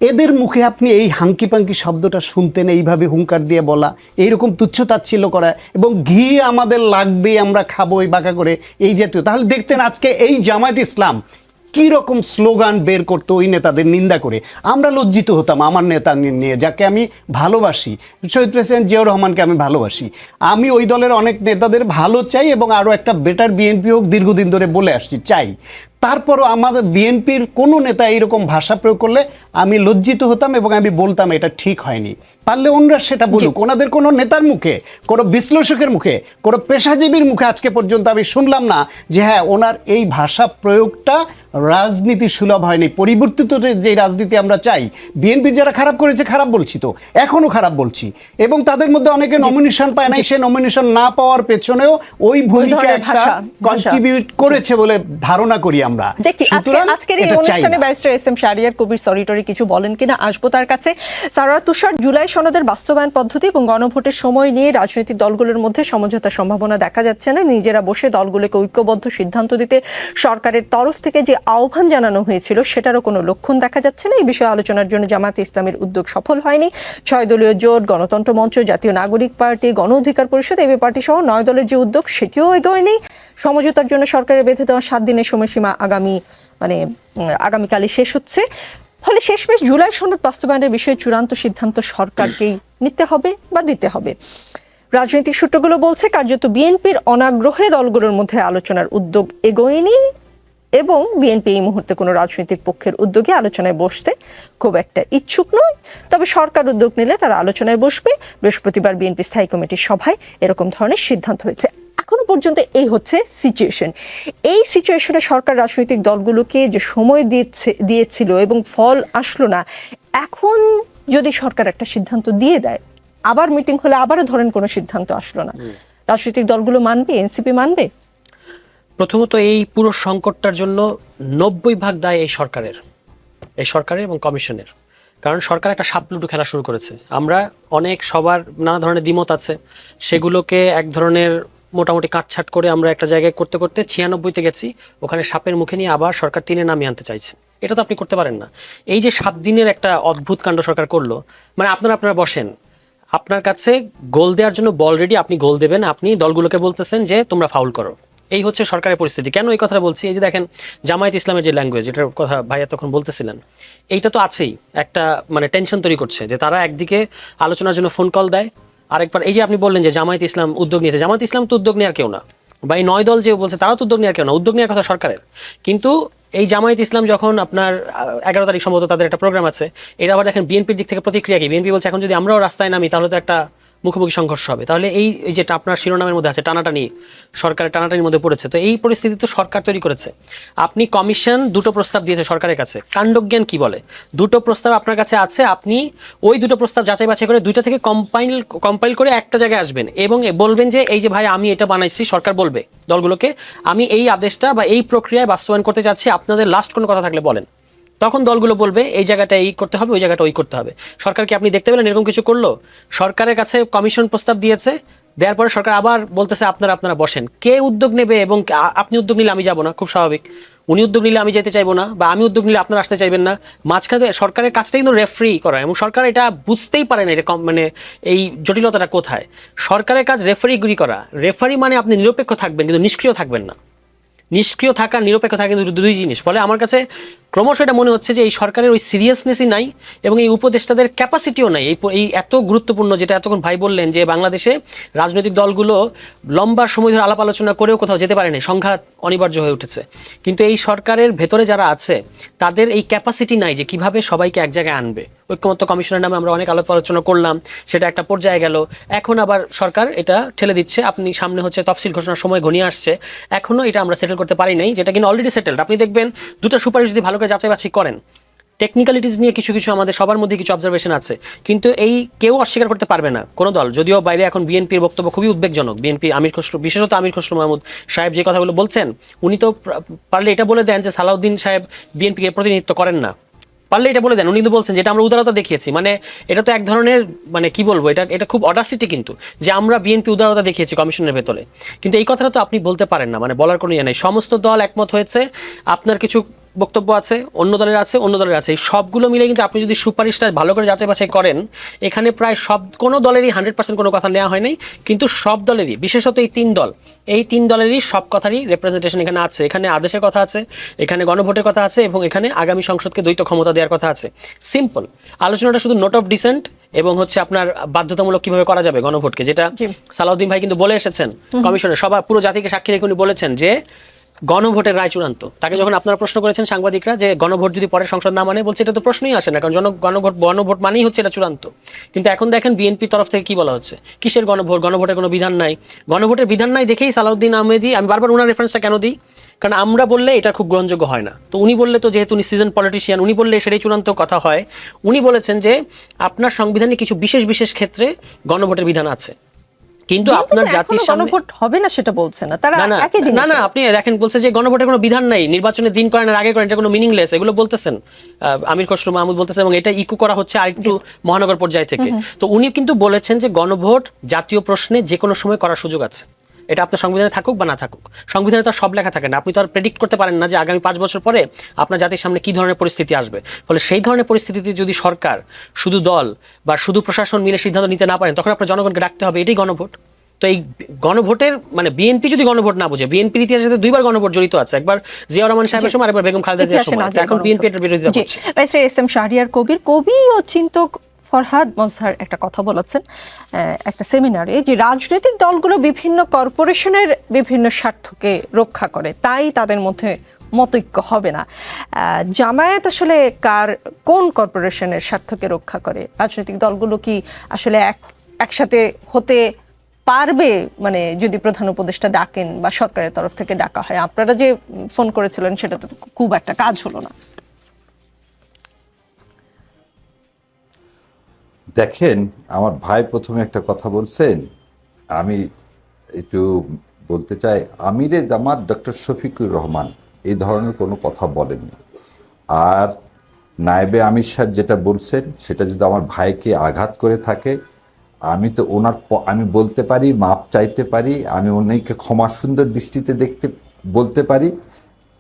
এদের মুখে আপনি এই হাঙ্কি পাঙ্কি শব্দটা শুনতেন, এইভাবে হুঙ্কার দিয়ে বলা, এইরকম তুচ্ছতাচ্ছিল্য করা, এবং ঘি আমাদের লাগবে আমরা খাবো এই বাঁকা করে এই জাতীয়, তাহলে দেখতেন আজকে এই জামায়াত ইসলাম কী রকম স্লোগান বের করতো ওই নেতাদের নিন্দা করে। আমরা লজ্জিত হতাম আমার নেতা নিয়ে, যাকে আমি ভালোবাসি, শহীদ প্রেসিডেন্ট জিয়াউর রহমানকে আমি ভালোবাসি। আমি ওই দলের অনেক নেতাদের ভালো চাই এবং আরও একটা বেটার বিএনপি হোক, দীর্ঘদিন ধরে বলে আসছি চাই। তারপরও আমাদের বিএনপির কোনো নেতা এইরকম ভাষা প্রয়োগ করলে আমি লজ্জিত হতাম এবং আমি বলতাম এটা ঠিক হয়নি। পারলে ওনারা সেটা বলুক, ওনাদের কোনো নেতার মুখে, কোনো বিশ্লেষকের মুখে, কোনো পেশাজীবীর মুখে আজকে পর্যন্ত আমি শুনলাম না যে হ্যাঁ ওনার এই ভাষা প্রয়োগটা রাজনীতি সুলভ হয়নি। পরিবর্তিত যে রাজনীতি আমরা চাই, বিএনপির যারা খারাপ করেছে খারাপ বলছি, তো এখনও খারাপ বলছি, এবং তাদের মধ্যে অনেকে নমিনেশন পায় নাই, সে নমিনেশন না পাওয়ার পেছনেও ওই ভূমিকা একটা কন্ট্রিবিউট করেছে বলে ধারণা করি আমরা। দেখি আজকের এই অনুষ্ঠানে barrister S M Shahriar Kabir সরিটরি কিছু বলেন কিনা, আসবো তার কাছে। সারা তুষার, জুলাই সনদের বাস্তবায়ন পদ্ধতি এবং গণভোটের সময় নিয়ে রাজনৈতিক দলগুলোর মধ্যে সমঝোতার সম্ভাবনা দেখা যাচ্ছে না। নিজেরা বসে দলগুলোকে ঐক্যবদ্ধ সিদ্ধান্ত দিতে সরকারের তরফ থেকে যে আহ্বান জানানো হয়েছিল সেটারও কোনো লক্ষণ দেখা যাচ্ছে না। এই বিষয়ে আলোচনার জন্য জামায়াতে ইসলামের উদ্যোগ সফল হয়নি। 6 দলীয় জোট, গণতন্ত্র মঞ্চ, জাতীয় নাগরিক পার্টি, গণ অধিকার পরিষদ, এবি পার্টি সহ 9 দলের যে উদ্যোগ সেটিও এগোয়নি। সমঝোতার জন্য সরকারের বেঁধে দেওয়া 7 দিনের সময়সীমা আগামীকালই শেষ হচ্ছে। ফলে শেষমেশ জুলাই সনদ বাস্তবায়নের বিষয়ে চূড়ান্ত সিদ্ধান্ত সরকারকেই নিতে হবে বা দিতে হবে। রাজনৈতিক সূত্রগুলো বলছে কার্যত বিএনপির অনাগ্রহে দলগুলোর মধ্যে আলোচনার উদ্যোগ এগোয়নি এবং বিএনপি এই মুহূর্তে কোনো রাজনৈতিক পক্ষের উদ্যোগে আলোচনায় বসতে খুব একটা ইচ্ছুক নয়। তবে সরকার উদ্যোগ নিলে তারা আলোচনায় বসবে। বৃহস্পতিবার বিএনপি স্থায়ী কমিটির সভায় এরকম ধরনের সিদ্ধান্ত হয়েছে। এখনো পর্যন্ত এই হচ্ছে সিচুয়েশন। এই সিচুয়েশনে সরকার রাজনৈতিক দলগুলোকে যে সময় দিয়েছিল এবং ফল আসলো না, এখন যদি সরকার একটা সিদ্ধান্ত দিয়ে দেয়, আবার মিটিং হলে আবারও ধরেন কোনো সিদ্ধান্ত আসলো না, রাজনৈতিক দলগুলো মানবে? এনসিপি মানবে? প্রথমত এই পুরো সংকটটার জন্য 90% দায় এই সরকারের এবং কমিশনের। কারণ সরকার একটা সাপলুডু খেলা শুরু করেছে। আমরা অনেক সবার নানা ধরনের দ্বিমত আছে, সেগুলোকে এক ধরনের মোটামুটি কাটছাট করে আমরা একটা জায়গায় করতে করতে 96-তে গেছি, ওখানে সাপের মুখে নিয়ে আবার সরকার 3-এ নামিয়ে আনতে চাইছে। এটা তো আপনি করতে পারেন না। এই যে 7 দিনের একটা অদ্ভুত কাণ্ড সরকার করলো, মানে আপনারা বসেন, আপনার কাছে গোল দেওয়ার জন্য বল রেডি, আপনি গোল দেবেন, আপনি দলগুলোকে বলতেছেন যে তোমরা ফাউল করো। এই হচ্ছে সরকারের পরিস্থিতি। কেন এই কথাটা বলছি? এই যে দেখেন জামায়াত ইসলামের যে ল্যাঙ্গুয়েজ, এটার কথা ভাইয়া তখন বলতেছিলেন, এইটা তো আছেই, একটা মানে টেনশন তৈরি করছে যে তারা একদিকে আলোচনার জন্য ফোন কল দেয়, আরেকবার এই যে আপনি বললেন যে জামায়াত ইসলাম উদ্যোগ নিয়েছে, জামায়াত ইসলাম তো উদ্যোগ নেওয়ার কেউ না, বা এই 9 দল যে বলছে তারাও তো উদ্যোগ নেওয়ার কেউ না, উদ্যোগ নেওয়ার কথা সরকারের। কিন্তু এই জামায়াত ইসলাম যখন আপনার 11 তারিখ সম্ভবত তাদের একটা প্রোগ্রাম আছে, এটা আবার দেখেন বিএনপির দিক থেকে প্রতিক্রিয়া কি? বিএনপি বলছে এখন যদি আমরাও রাস্তায় নামি তাহলে তো একটা মুখোমুখি সংঘর্ষ হবে। তাহলে এই যে আপনার শিরোনামের মধ্যে আছে টানাটানি, সরকারের টানাটানির মধ্যে পড়েছে। তো এই পরিস্থিতি তো সরকার তৈরি করেছে। আপনি কমিশন 2টো প্রস্তাব দিয়েছে সরকারের কাছে, কাণ্ডজ্ঞান কি বলে? 2টো প্রস্তাব আপনার কাছে আছে, আপনি ওই 2টো প্রস্তাব যাচাই বাছাই করে 2টা থেকে কম্পাইল করে একটা জায়গায় আসবেন এবং বলবেন যে এই যে ভাই আমি এটা বানাইছি। সরকার বলবে দলগুলোকে আমি এই আদেশটা বা এই প্রক্রিয়ায় বাস্তবায়ন করতে চাচ্ছি, আপনাদের লাস্ট কোনো কথা থাকলে বলেন। তখন দলগুলো বলবে এই জায়গাটা এই করতে হবে, ওই জায়গাটা ওই করতে হবে। সরকারকে আপনি দেখতে পেলেন এরকম কিছু করলো? সরকারের কাছে কমিশন প্রস্তাব দিয়েছে, দেওয়ার পরে সরকার আবার বলতেছে আপনারা বসেন। কে উদ্যোগ নেবে? এবং আপনি উদ্যোগ নিলে আমি যাব না, খুব স্বাভাবিক। উনি উদ্যোগ নিলে আমি যেতে চাইবো না, বা আমি উদ্যোগ নিলে আপনারা আসতে চাইবেন না। মাঝখানে সরকারের কাজটা কিন্তু রেফারি করা, এবং সরকার এটা বুঝতেই পারে না এটা মানে এই জটিলতাটা কোথায়। সরকারের কাজ রেফারিগিরি করা। রেফারি মানে আপনি নিরপেক্ষ থাকবেন কিন্তু নিষ্ক্রিয় থাকবেন না। নিষ্ক্রিয় থাকা নিরপেক্ষ থাকা কিন্তু দুই জিনিস। ফলে আমার কাছে ক্রমশ এটা মনে হচ্ছে যে এই সরকারের ওই সিরিয়াসনেসই নাই এবং এই উপদেষ্টাদের ক্যাপাসিটিও নাই। এই এত গুরুত্বপূর্ণ, যেটা এতক্ষণ ভাই বললেন যে বাংলাদেশে রাজনৈতিক দলগুলো লম্বা সময় ধরে আলাপ আলোচনা করেও কোথাও যেতে পারেনি, সংঘাত অনিবার্য হয়ে উঠেছে। কিন্তু এই সরকারের ভেতরে যারা আছে তাদের এই ক্যাপাসিটি নাই যে কিভাবে সবাইকে এক জায়গায় আনবে। ঐক্যমত্য কমিশনের নামে আমরা অনেক আলাপ আলোচনা করলাম, সেটা একটা পর্যায়ে গেল, এখন আবার সরকার এটা ঠেলে দিচ্ছে। আপনি সামনে হচ্ছে তফসিল ঘোষণার সময় ঘনিয়ে আসছে, এখনো এটা আমরা সেটেল করতে পারি নাই, যেটা কিন্তু অলরেডি সেটেলড। আপনি দেখবেন 2টা সুপারিশ যদি ভালো করে যাচাই বাছাই করেন, টেকনিক্যালিটিস নিয়ে কিছু আমাদের সবার মধ্যে কিছু অবজারভেশন আছে, কিন্তু এই কেউ অস্বীকার করতে পারবে না কোনো দল। যদিও বাইরে এখন বিএনপির বক্তব্য খুবই উদ্বেগজনক। বিএনপি আমির খসরু, বিশেষত আমির খসরু মাহমুদ সাহেব যে কথাগুলো বলছেন, উনি তো পারলে এটা বলে দেন যে সালাউদ্দিন সাহেব বিএনপিকে প্রতিনিধিত্ব করেন না, পারলে এটা বলে দেন। উনি কিন্তু বলছেন যেটা আমরা উদারতা দেখিয়েছি, মানে এটা তো এক ধরনের মানে কি বলবো, এটা খুব অডাসিটি কিন্তু, যে আমরা বিএনপি উদারতা দেখিয়েছি কমিশনের ভেতরে। কিন্তু এই কথাটা তো আপনি বলতে পারেন না, মানে বলার কোনো ইয়ে নেই। সমস্ত দল একমত হয়েছে, আপনার কিছু বক্তব্য আছে, অন্য দলের আছে, অন্য দলের আছে, এই সবগুলো মিলে কিন্তু আপনি যদি সুপারিশটা ভালো করে যাচাই বাছাই করেন, এখানে প্রায় কোনো দলেরই 100% কোনো কথা নেওয়া হয় নাই, কিন্তু সব দলেরই, বিশেষত এই 3 দল, এই 3 দলেরই সব কথারই রিপ্রেজেন্টেশন এখানে আছে। এখানে আদেশের কথা আছে, এখানে গণভোটের কথা আছে, এবং এখানে আগামী সংসদকে দ্বৈত ক্ষমতা দেওয়ার কথা আছে। সিম্পল আলোচনাটা শুধু নোট অফ ডিসেন্ট এবং হচ্ছে আপনার বাধ্যতামূলক কিভাবে করা যাবে গণভোটকে, যেটা সালাউদ্দিন ভাই কিন্তু বলে এসেছেন কমিশনের সবার পুরো জাতিকে সাক্ষী রেখে উনি বলেছেন যে গণভোটের রায় চূড়ান্ত। তাকে যখন আপনারা প্রশ্ন করেছেন সাংবাদিকরা যে গণভোট যদি পরে সংসদ না মানে, বলছে এটা তো প্রশ্নই আসে না, কারণ গণভোট মানেই হচ্ছে এটা চূড়ান্ত। কিন্তু এখন দেখেন বিএনপির তরফ থেকে কি বলা হচ্ছে, কিসের গণভোট? গণভোটের কোনো বিধান নাই। গণভোটের বিধান নাই দেখেই সালাউদ্দিন আহমেদি, আমি বারবার ওনার রেফারেন্সটা কেন দিই, কারণ আমরা বললে এটা খুব গ্রহণযোগ্য হয় না, তো উনি বললে তো, যেহেতু উনি সিজন পলিটিশিয়ান, উনি বললে সেটাই চূড়ান্ত কথা হয়। উনি বলেছেন যে আপনার সংবিধানে কিছু বিশেষ ক্ষেত্রে গণভোটের বিধান আছে, কিন্তু আপনার জাতির সামনে গণভোট হবে না সেটা বলছে না তারা। একই দিন না আপনি দেখেন বলছে যে গণভোটের কোনো বিধান নাই, নির্বাচনের দিন করেন আর আগে করেন, এটা কোনো মিনিংলেস, এগুলো বলতেছেন আমির খসরু মাহমুদ বলতেছেন, এবং এটা ইকো করা হচ্ছে আরেকটু মহানগর পর্যায় থেকে। তো উনি কিন্তু বলেছেন যে গণভোট জাতীয় প্রশ্নে যে কোনো সময় করার সুযোগ আছে, এটা আপনার সংবিধানে থাকুক বা না থাকুক। সংবিধানে তো সব লেখা থাকে না, আপনি তো আর প্রেডিক্ট করতে পারেন না যে আগামী 5 বছর পরে আপনার জাতির সামনে কি ধরনের পরিস্থিতি আসবে। ফলে সেই ধরনের পরিস্থিতিতে যদি সরকার, শুধু দল বা শুধু প্রশাসন মিলে সিদ্ধান্ত নিতে না পারেন, তখন আপনার জনগণকে ডাকতে হবে, এটাই গণভোট। তো এই গণভোটের মানে বিএনপি যদি গণভোট না বুঝে, বিএনপির ইতিহাসে 2বার গণভোট জড়িত আছে, একবার জিয়াউর রহমান সাহেবের সময়, আরেকবার বেগম খালেদা জিয়ার সময়, এখন বিএনপি এর বিরোধিতা করছে। এস এম শাহরিয়ার কবির, কবি ও চিন্তক ফরহাদ মজহার একটা কথা বলেছেন একটা সেমিনারে, যে রাজনৈতিক দলগুলো বিভিন্ন কর্পোরেশনের বিভিন্ন স্বার্থকে রক্ষা করে, তাই তাদের মধ্যে মতৈক্য হবে না। জামায়াত আসলে কোন কর্পোরেশনের স্বার্থকে রক্ষা করে? রাজনৈতিক দলগুলো কি আসলে একসাথে হতে পারবে, মানে যদি প্রধান উপদেষ্টা ডাকেন বা সরকারের তরফ থেকে ডাকা হয়? আপনারা যে ফোন করেছিলেন সেটা তো খুব একটা কাজ হলো না। দেখেন, আমার ভাই প্রথমে একটা কথা বলছেন, আমি একটু বলতে চাই। আমিরে জামাত ডক্টর শফিকুর রহমান এই ধরনের কোনো কথা বলেননি। আর নায়েবে আমির সাহেব যেটা বলছেন সেটা যদি আমার ভাইকে আঘাত করে থাকে, আমি তো আমি বলতে পারি, মাপ চাইতে পারি, আমি ওনাকে ক্ষমা সুন্দর দৃষ্টিতে বলতে পারি,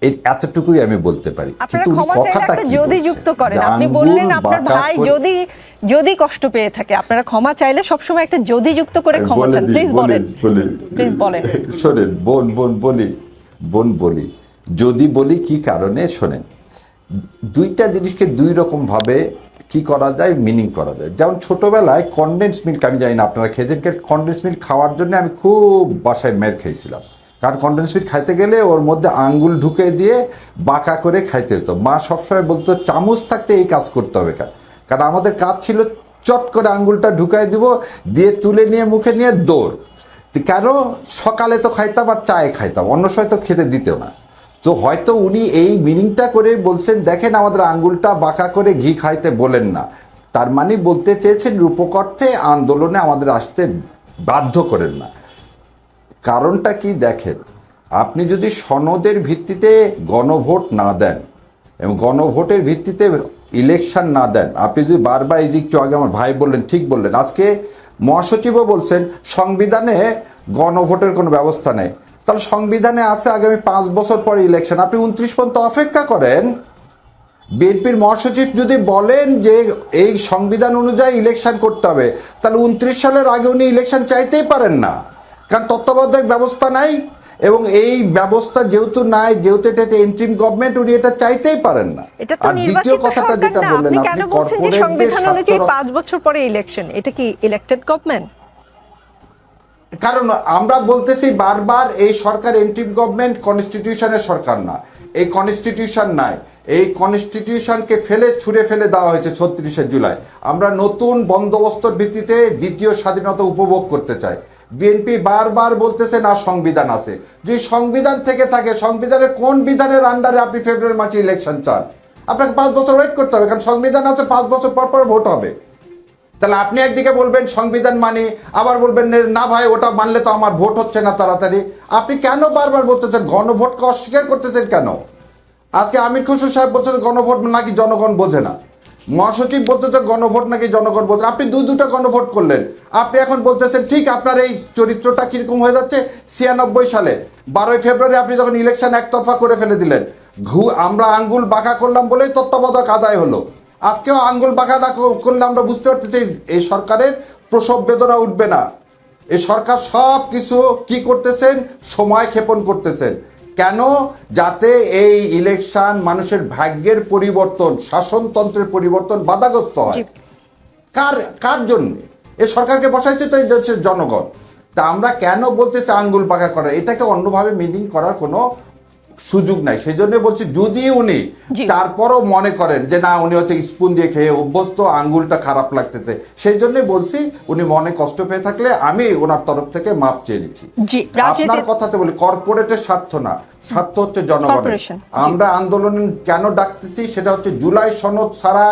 এই এতটুকুই আমি বলতে পারি। আপনারা ক্ষমা চাইলে একটা যদি যুক্ত করেন, আপনি বললেন আপনার ভাই যদি কষ্ট পেয়ে থাকে, আপনারা ক্ষমা চাইলে সবসময় একটা যদি যুক্ত করে ক্ষমা চান। প্লিজ বলেন, প্লিজ বলেন। শোনেন, বোন বলি, যদি বলি কি কারণে, শোনেন, দুইটা জিনিসকে দুই রকম ভাবে কি করা যায়, মিনিং করা যায়। যেমন ছোটবেলায় কনডেন্স মিল্ক, আমি জানি না আপনারা খেয়েছেন, কনডেন্স মিল্ক খাওয়ার জন্য আমি খুব বাসায় মের খেয়েছিলাম। কারণ কনডেন্স মিল্ক খাইতে গেলে ওর মধ্যে আঙ্গুল ঢুকে দিয়ে বাঁকা করে খাইতে হতো। মা সবসময় বলতো চামচ থাকতে এই কাজ করতে হবে, কারণ আমাদের কাজ ছিল চট করে আঙ্গুলটা ঢুকাই দিব, দিয়ে তুলে নিয়ে মুখে নিয়ে দৌড়। কেন? সকালে তো খাইতাম আর চায়ে খাইতাম, অন্য সময় তো খেতে দিতেও না। তো হয়তো উনি এই মিনিংটা করে বলছেন, দেখেন আমাদের আঙ্গুলটা বাঁকা করে ঘি খাইতে বলেন না। তার মানে বলতে চেয়েছেন রূপক অর্থে আন্দোলনে আমাদের আসতে বাধ্য করেন না। কারণটা কি দেখেন, আপনি যদি সনদের ভিত্তিতে গণভোট না দেন এবং গণভোটের ভিত্তিতে ইলেকশন না দেন, আপনি যদি বারবার, এই যে একটু আগে আমার ভাই বললেন, ঠিক বললেন, আজকে মহাসচিবও বলছেন সংবিধানে গণভোটের কোনো ব্যবস্থা নেই। তাহলে সংবিধানে আছে আগামী 5 বছর পরে ইলেকশন, আপনি 29 পর্যন্ত অপেক্ষা করেন। বিএনপির মহাসচিব যদি বলেন যে এই সংবিধান অনুযায়ী ইলেকশন করতে হবে, তাহলে 29 সালের আগে উনি ইলেকশন চাইতেই পারেন না, কারণ তত্ত্বাবধায়ক ব্যবস্থা নাই। এবং এই ব্যবস্থা যেহেতু নাই, যেহেতু এটা ইন্টারিম গভর্নমেন্ট, উনি এটা চাইতেই পারেন না। এটা তো নির্বাচিত সরকার না, আপনি কেন বলছেন যে সংবিধান অনুযায়ী 5 বছর পরে ইলেকশন? এটা কি ইলেক্টেড গভর্নমেন্ট? কারণ আমরা বলতেছি বারবার, এই সরকার ইন্টারিম গভর্নমেন্ট, কনস্টিটিউশনের সরকার না, এই কনস্টিটিউশন নাই, এই কনস্টিটিউশনকে ছুঁড়ে ফেলে দেওয়া হয়েছে 36শে জুলাই। আমরা নতুন বন্দোবস্তর ভিত্তিতে দ্বিতীয় স্বাধীনতা উপভোগ করতে চাই। বিএনপি বারবার বলতেছে না সংবিধান আছে। যদি সংবিধান থেকে থাকে, সংবিধানের কোন বিধানের আন্ডারে আপনি ফেব্রুয়ারি মাসে ইলেকশন চান? আপনাকে 5 বছর ওয়েট করতে হবে, কারণ সংবিধান আছে, 5 বছর পর পর ভোট হবে। তাহলে আপনি একদিকে বলবেন সংবিধান মানি, আবার বলবেন না ভাই ওটা মানলে তো আমার ভোট হচ্ছে না তাড়াতাড়ি। আপনি কেন বারবার বলতেছেন গণভোটকে অস্বীকার করতেছেন কেন? আজকে আমির খসরু সাহেব বলতেছে গণভোট নাকি জনগণ বোঝে না, মহাসচিব বলতেছে গণভোট নাকি জনগণ বোঝে না। আপনি দুটা গণভোট করলেন, আপনি এখন বলতেছেন ঠিক আপনার এই চরিত্রটা কিরকম হয়ে যাচ্ছে। 96 সালে 12ই ফেব্রুয়ারি আপনি যখন ইলেকশন একতরফা করে ফেলে দিলেন, আমরা আঙ্গুল বাঁকা করলাম বলেই তত্ত্বাবধায়ক আদায় হলো। আজকেও আঙ্গুল বাঁকা না করলে আমরা বুঝতে পারতেছি এই সরকারের প্রসব বেদনা উঠবে না। এই সরকার সব কিছু কি করতেছেন, সময় ক্ষেপণ করতেছেন। কেন? যাতে এই ইলেকশন মানুষের ভাগ্যের পরিবর্তন, শাসনতন্ত্রের পরিবর্তন বাধাগ্রস্ত হয়। কার জন্য? এই সরকারকে বসাইছে তো এই দেশের জনগণ। তা আমরা কেন বলতেছি আঙ্গুল বাঁকা করা? এটাকে অন্যভাবে মিনিং করার কোনো সুযোগ নাই। সেই জন্য বলছি, যদি উনি তারপরও মনে করেন যে না উনি হয়তো স্পুন দিয়ে খেয়ে অভ্যস্ত, আঙ্গুলটা খারাপ লাগতেছে, সেই জন্য বলছি উনি মনে কষ্ট পেয়ে থাকলে আমি ওনার তরফ থেকে মাপ চেয়ে নিচ্ছি। আপনার কথাতে বলি, কর্পোরেটের স্বার্থ না, স্বার্থ হচ্ছে জনগণের। আমরা আন্দোলন কেন ডাকতেছি সেটা হচ্ছে জুলাই সনদ ছাড়া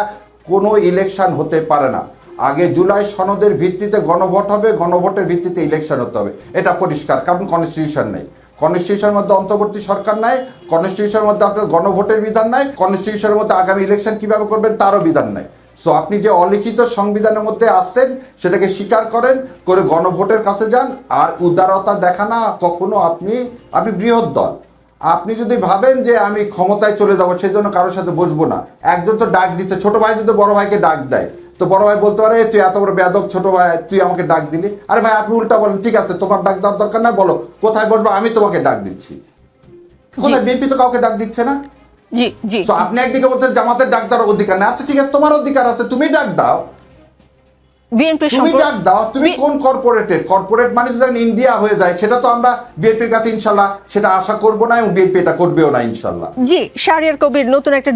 কোনো ইলেকশন হতে পারে না। আগে জুলাই সনদের ভিত্তিতে গণভোট হবে, গণভোটের ভিত্তিতে ইলেকশন হতে হবে, এটা পরিষ্কার। কারণ কনস্টিটিউশন নেই, কনস্টিটিউশনের মধ্যে অন্তর্বর্তী সরকার নাই, কনস্টিটিউশনের মধ্যে আপনার গণভোটের বিধান নাই, কনস্টিটিউশনের মধ্যে আগামী ইলেকশন কিভাবে করবেন তারও বিধান নাই। সো আপনি যে অলিখিত সংবিধানের মধ্যে আসছেন সেটাকে স্বীকার করেন, করে গণভোটের কাছে যান। আর উদারতা দেখানা কখনো আপনি বৃহৎ দল, আপনি যদি ভাবেন যে আমি ক্ষমতায় চলে যাবো সেই জন্য কারোর সাথে বসবো না। একজন তো ডাক দিচ্ছে, ছোট ভাই যদি বড় ভাইকে ডাক দেয় তো বড় ভাই বলতে পারে তুই এত বড় বেয়াদব ছোট ভাই, তুই আমাকে ডাক দিলি। আরে ভাই আপনি উল্টা বলেন, ঠিক আছে তোমার ডাক দেওয়ার দরকার না, বলো কোথায় বসবো, আমি তোমাকে ডাক দিচ্ছি। কোথায়? বিএনপি তো কাউকে ডাক দিচ্ছে না। আপনি একদিকে বলতেন জামাতের ডাক দেওয়ার অধিকার নেই, আচ্ছা ঠিক আছে তোমার অধিকার আছে, তুমি ডাক দাও। বিএনপির তুমি ডাক দাও, তুমি কোন কর্পোরেট মানে যদি ইন্ডিয়া হয়ে যায়, সেটা তো আমরা বিএনপির কাছে ইনশাল্লাহ সেটা আশা করবো না, এবং বিএনপি এটা করবেও না ইনশাল্লাহ। জি, শাহরিয়ার কবির নতুন একটা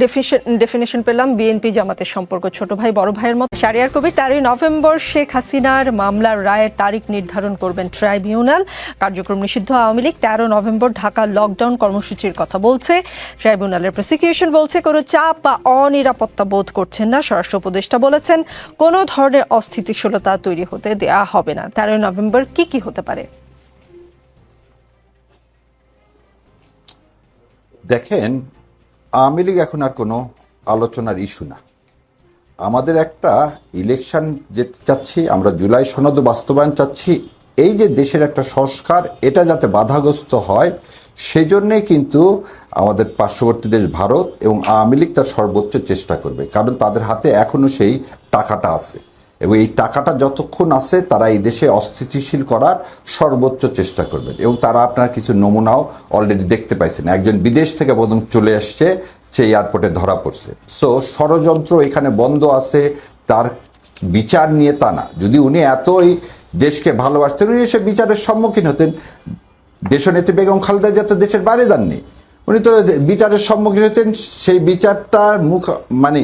ডেফিনেশন পেলাম বিএনপি জামাতের সম্পর্ক ছোট ভাই বড় ভাইয়ের মতো। শাহরিয়ার কবির 13 নভেম্বর শেখ হাসিনার মামলার রায়ের তারিখ নির্ধারণ করবেন ট্রাইব্যুনাল। কার্যক্রম নিষিদ্ধ আওয়ামী লীগ 13 নভেম্বর ঢাকা লকডাউন কর্মসূচির কথা বলছে। ট্রাইব্যুনালের প্রসিকিউশন বলছে কোনো চাপ বা অনিরাপত্তা বোধ করছেন না। স্বরাষ্ট্র উপদেষ্টা বলেছেন কোনো ধরনের অস্থিতিশীলতা তৈরি হতে দেয়া হবে না। 13 নভেম্বর কি হতে পারে? দেখেন, আওয়ামী লীগ এখন আর কোনো আলোচনার ইস্যু না। আমাদের একটা ইলেকশন যেতে চাচ্ছি, আমরা জুলাই সনদ বাস্তবায়ন চাচ্ছি। এই যে দেশের একটা সংস্কার, এটা যাতে বাধাগ্রস্ত হয়, সেই জন্যে কিন্তু আমাদের পার্শ্ববর্তী দেশ ভারত এবং আওয়ামী লীগ তার সর্বোচ্চ চেষ্টা করবে, কারণ তাদের হাতে এখনো সেই টাকাটা আছে, এবং এই টাকাটা যতক্ষণ আছে তারা এই দেশে অস্থিতিশীল করার সর্বোচ্চ চেষ্টা করবেন। এবং তারা আপনার কিছু নমুনাও অলরেডি দেখতে পাইছেন। একজন বিদেশ থেকে বরং চলে আসছে, সেই এয়ারপোর্টে ধরা পড়ছে। সো ষড়যন্ত্র এখানে বন্ধ আছে, তার বিচার নিয়ে তা না। যদি উনি এতই দেশকে ভালোবাসতেন, উনি সে বিচারের সম্মুখীন হতেন। দেশনেত্রী বেগম খালেদা জিয়া তো দেশের বাইরে যাননি, উনি তো বিচারের সম্মুখীন হয়েছেন। সেই বিচারটার মুখ মানে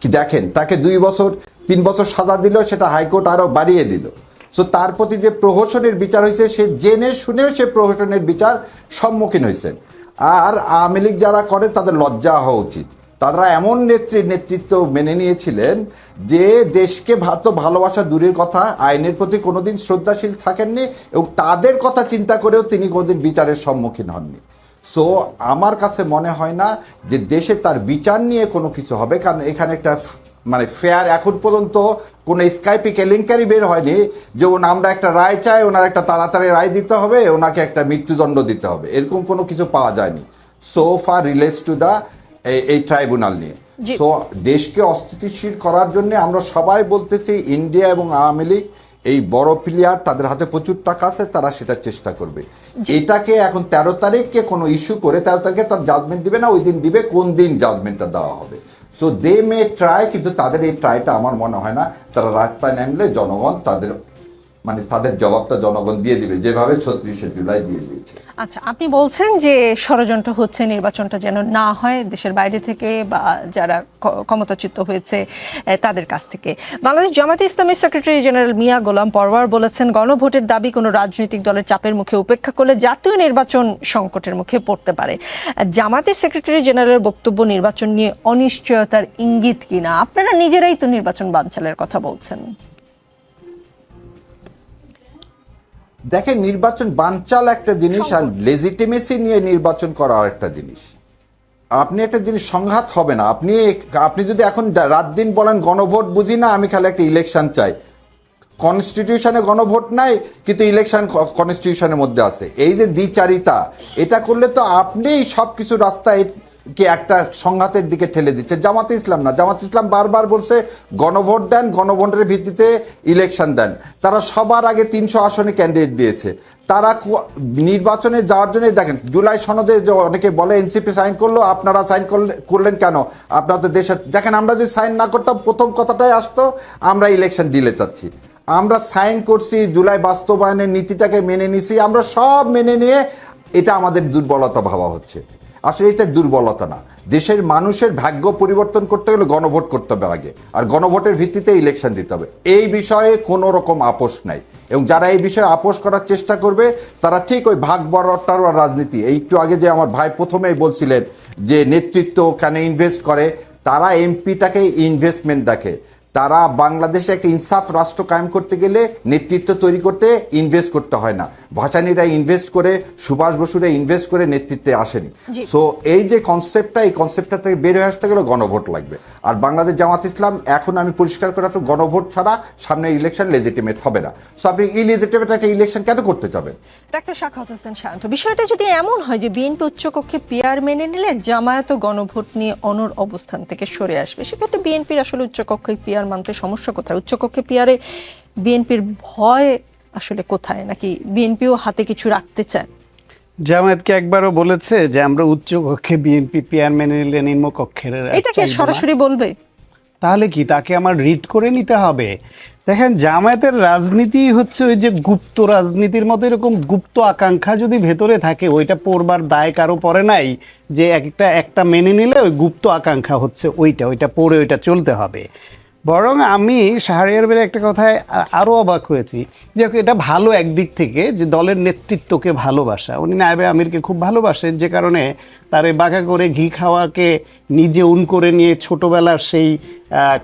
কি দেখেন, তাকে 2 বছর 3 বছর সাজা দিল, সেটা হাইকোর্ট আরো বাড়িয়ে দিল। সো তার প্রতি যে প্রহসনের বিচার হয়েছে, সে জেনে শুনেও সে প্রহসনের বিচার সম্মুখীন হয়েছেন। আর আওয়ামী লীগ যারা করে তাদের লজ্জা হওয়া উচিত। তারা এমন নেতৃত্ব মেনে নিয়েছিলেন যে দেশকে ভালোবাসা দূরের কথা, আইনের প্রতি কোনোদিন শ্রদ্ধাশীল থাকেননি, এবং তাদের কথা চিন্তা করেও তিনি কোনোদিন বিচারের সম্মুখীন হননি। সো আমার কাছে মনে হয় না যে দেশে তার বিচার নিয়ে কোনো কিছু হবে, কারণ এখানে একটা মানে ফেয়ার এখন পর্যন্ত কোনো স্কাইপি কেলেঙ্কারি বের হয়নি যে আমরা একটা রায় চাই, ওনার একটা তাড়াতাড়ি রায় দিতে হবে, ওনাকে একটা মৃত্যুদণ্ড দিতে হবে, এরকম কোনো কিছু পাওয়া যায়নি so far relates to the এই ট্রাইব্যুনাল নিয়ে। সো দেশকে অস্থিতিশীল করার জন্য আমরা সবাই বলতেছি ইন্ডিয়া এবং আওয়ামী লীগ এই বড় প্লেয়ার, তাদের হাতে প্রচুর টাকা আছে, তারা সেটা চেষ্টা করবে। এটাকে এখন 13 তারিখকে কোনো ইস্যু করে 13 তারিখে তার জাজমেন্ট দিবে না, ওই দিন দিবে কোন দিন জাজমেন্টটা দেওয়া হবে। সো দে মে ট্রাই, কিন্তু তাদের এই ট্রাইটা আমার মনে হয় না তারা রাস্তায় নামলে জনগণ তাদের জবাবটা জনগণ দিয়ে দিবে, যেভাবে 36শে জুলাই দিয়ে দিয়েছে। আচ্ছা, আপনি বলছেন যে ষড়যন্ত্র হচ্ছে নির্বাচনটা যেন না হয় দেশের বাইরে থেকে বা যারা ক্ষমতাচ্যুত হয়েছে তাদের কাছ থেকে। বাংলাদেশ জামায়াতে ইসলামীর সেক্রেটারি জেনারেল মিয়া গোলাম পরওয়ার বলেছেন গণভোটের দাবি কোনো রাজনৈতিক দলের চাপের মুখে উপেক্ষা করলে জাতীয় নির্বাচন সংকটের মুখে পড়তে পারে। জামায়াতের সেক্রেটারি জেনারেলের বক্তব্য নির্বাচন নিয়ে অনিশ্চয়তার ইঙ্গিত কিনা? আপনারা নিজেরাই তো নির্বাচন বানচালের কথা বলছেন। দেখেন, নির্বাচন বানচাল একটা জিনিস, আর লেজিটিমেসি নিয়ে নির্বাচন করা আরেকটা জিনিস। আপনি একটা জিনিস সংঘাত হবে না। আপনি যদি এখন রাত দিন বলেন গণভোট বুঝি না, আমি খালি একটা ইলেকশন চাই, কনস্টিটিউশনে গণভোট নাই কিন্তু ইলেকশন কনস্টিটিউশনের মধ্যে আছে, এই যে দ্বিচারিতা, এটা করলে তো আপনি সবকিছু রাস্তায় কি একটা সংঘাতের দিকে ঠেলে দিচ্ছে। জামাতে ইসলাম না, জামাতে ইসলাম বারবার বলছে গণভোট দেন, গণভোটের ভিত্তিতে ইলেকশন দেন। তারা সবার আগে 300 আসনে ক্যান্ডিডেট দিয়েছে। তারা নির্বাচনে যাওয়ার জন্য দেখেন জুলাই সনদে যে অনেকে বলে এনসিপি সাইন করলো, আপনারা সাইন করলেন কেন? আপনারা তো দেশে দেখেন, আমরা যদি সাইন না করতাম প্রথম কথাটাই আসতো আমরা ইলেকশন ডিলে চাচ্ছি। আমরা সাইন করছি, জুলাই বাস্তবায়নের নীতিটাকে মেনে নিছি, আমরা সব মেনে নিয়ে এটা আমাদের দুর্বলতা ভাবা হচ্ছে। আসলে এটা দুর্বলতা না। দেশের মানুষের ভাগ্য পরিবর্তন করতে গেলে গণভোট করতে হবে আগে, আর গণভোটের ভিত্তিতে ইলেকশন দিতে হবে। এই বিষয়ে কোনো রকম আপোষ নাই, এবং যারা এই বিষয়ে আপোষ করার চেষ্টা করবে তারা ঠিক ওই ভাগ বড়টার রাজনীতি, এই একটু আগে যে আমার ভাই প্রথমেই বলছিলেন যে নেতৃত্ব কেন ইনভেস্ট করে, তারা এমপিটাকে ইনভেস্টমেন্ট দেখে। তারা বাংলাদেশে একটা ইনসাফ রাষ্ট্র কায়েম করতে গেলে নেতৃত্ব তৈরি করতে ইনভেস্ট করতে হয় না। ভাসানীরা ইনভেস্ট করে, সুভাষ বসুরা ইনভেস্ট করে নেতৃত্বে আসেনি। সো এই যে কনসেপ্টটা, এই কনসেপ্টটা থেকে বের হয়ে আসতে গেলে গণভোট লাগবে। আর বাংলাদেশ জামাত ইসলাম এখন আমি পরিষ্কার করে রাখি, গণভোট ছাড়া সামনে ইলেকশন লেজিটিমেট হবে না। সো আপনি ইলেজিটিমেট একটা ইলেকশন কেন করতে যাবেন? ডাক্তার সাখাওয়াত হোসেন শান্ত, বিষয়টা যদি এমন হয় যে বিএনপি উচ্চকক্ষে পিআর মেনে নিলে জামায়াত গণভোট নিয়ে অনড় অবস্থান থেকে সরে আসবে, সেক্ষেত্রে বিএনপির আসলে উচ্চকক্ষে পিআর মানতে সমস্যা কোথায়? উচ্চকক্ষে পিআরে বিএনপির ভয় আসলে কোথায়? নাকি বিএনপিও হাতে কিছু রাখতে চায়? জামায়াতকে একবারও বলেছে যে আমরা উচ্চ কক্ষে বিএনপি পিআর মেনে নিলে নিম্ন কক্ষের এটা কি সরাসরি বলবে? তাহলে কি তাকে আমার রিড করে নিতে হবে? দেখেন, জামায়াতের রাজনীতি হচ্ছে ওই যে গুপ্ত রাজনীতির মতো, এরকম গুপ্ত আকাঙ্ক্ষা যদি ভেতরে থাকে ওইটা পড়বার দায় কারো পড়ে নাই, যে একটা মেনে নিলে ওই গুপ্ত আকাঙ্ক্ষা হচ্ছে ওইটা পড়ে ওইটা চলতে হবে। বরং আমি শাহরিয়ার বের একটা কথায় আরও অবাক হয়েছি, যে এটা ভালো একদিক থেকে, যে দলের নেতৃত্বকে ভালোবাসা। উনি নায়েবে আমিরকে খুব ভালোবাসেন, যে কারণে তার এই বাঁকা করে ঘি খাওয়াকে নিজে উন করে নিয়ে ছোটোবেলার সেই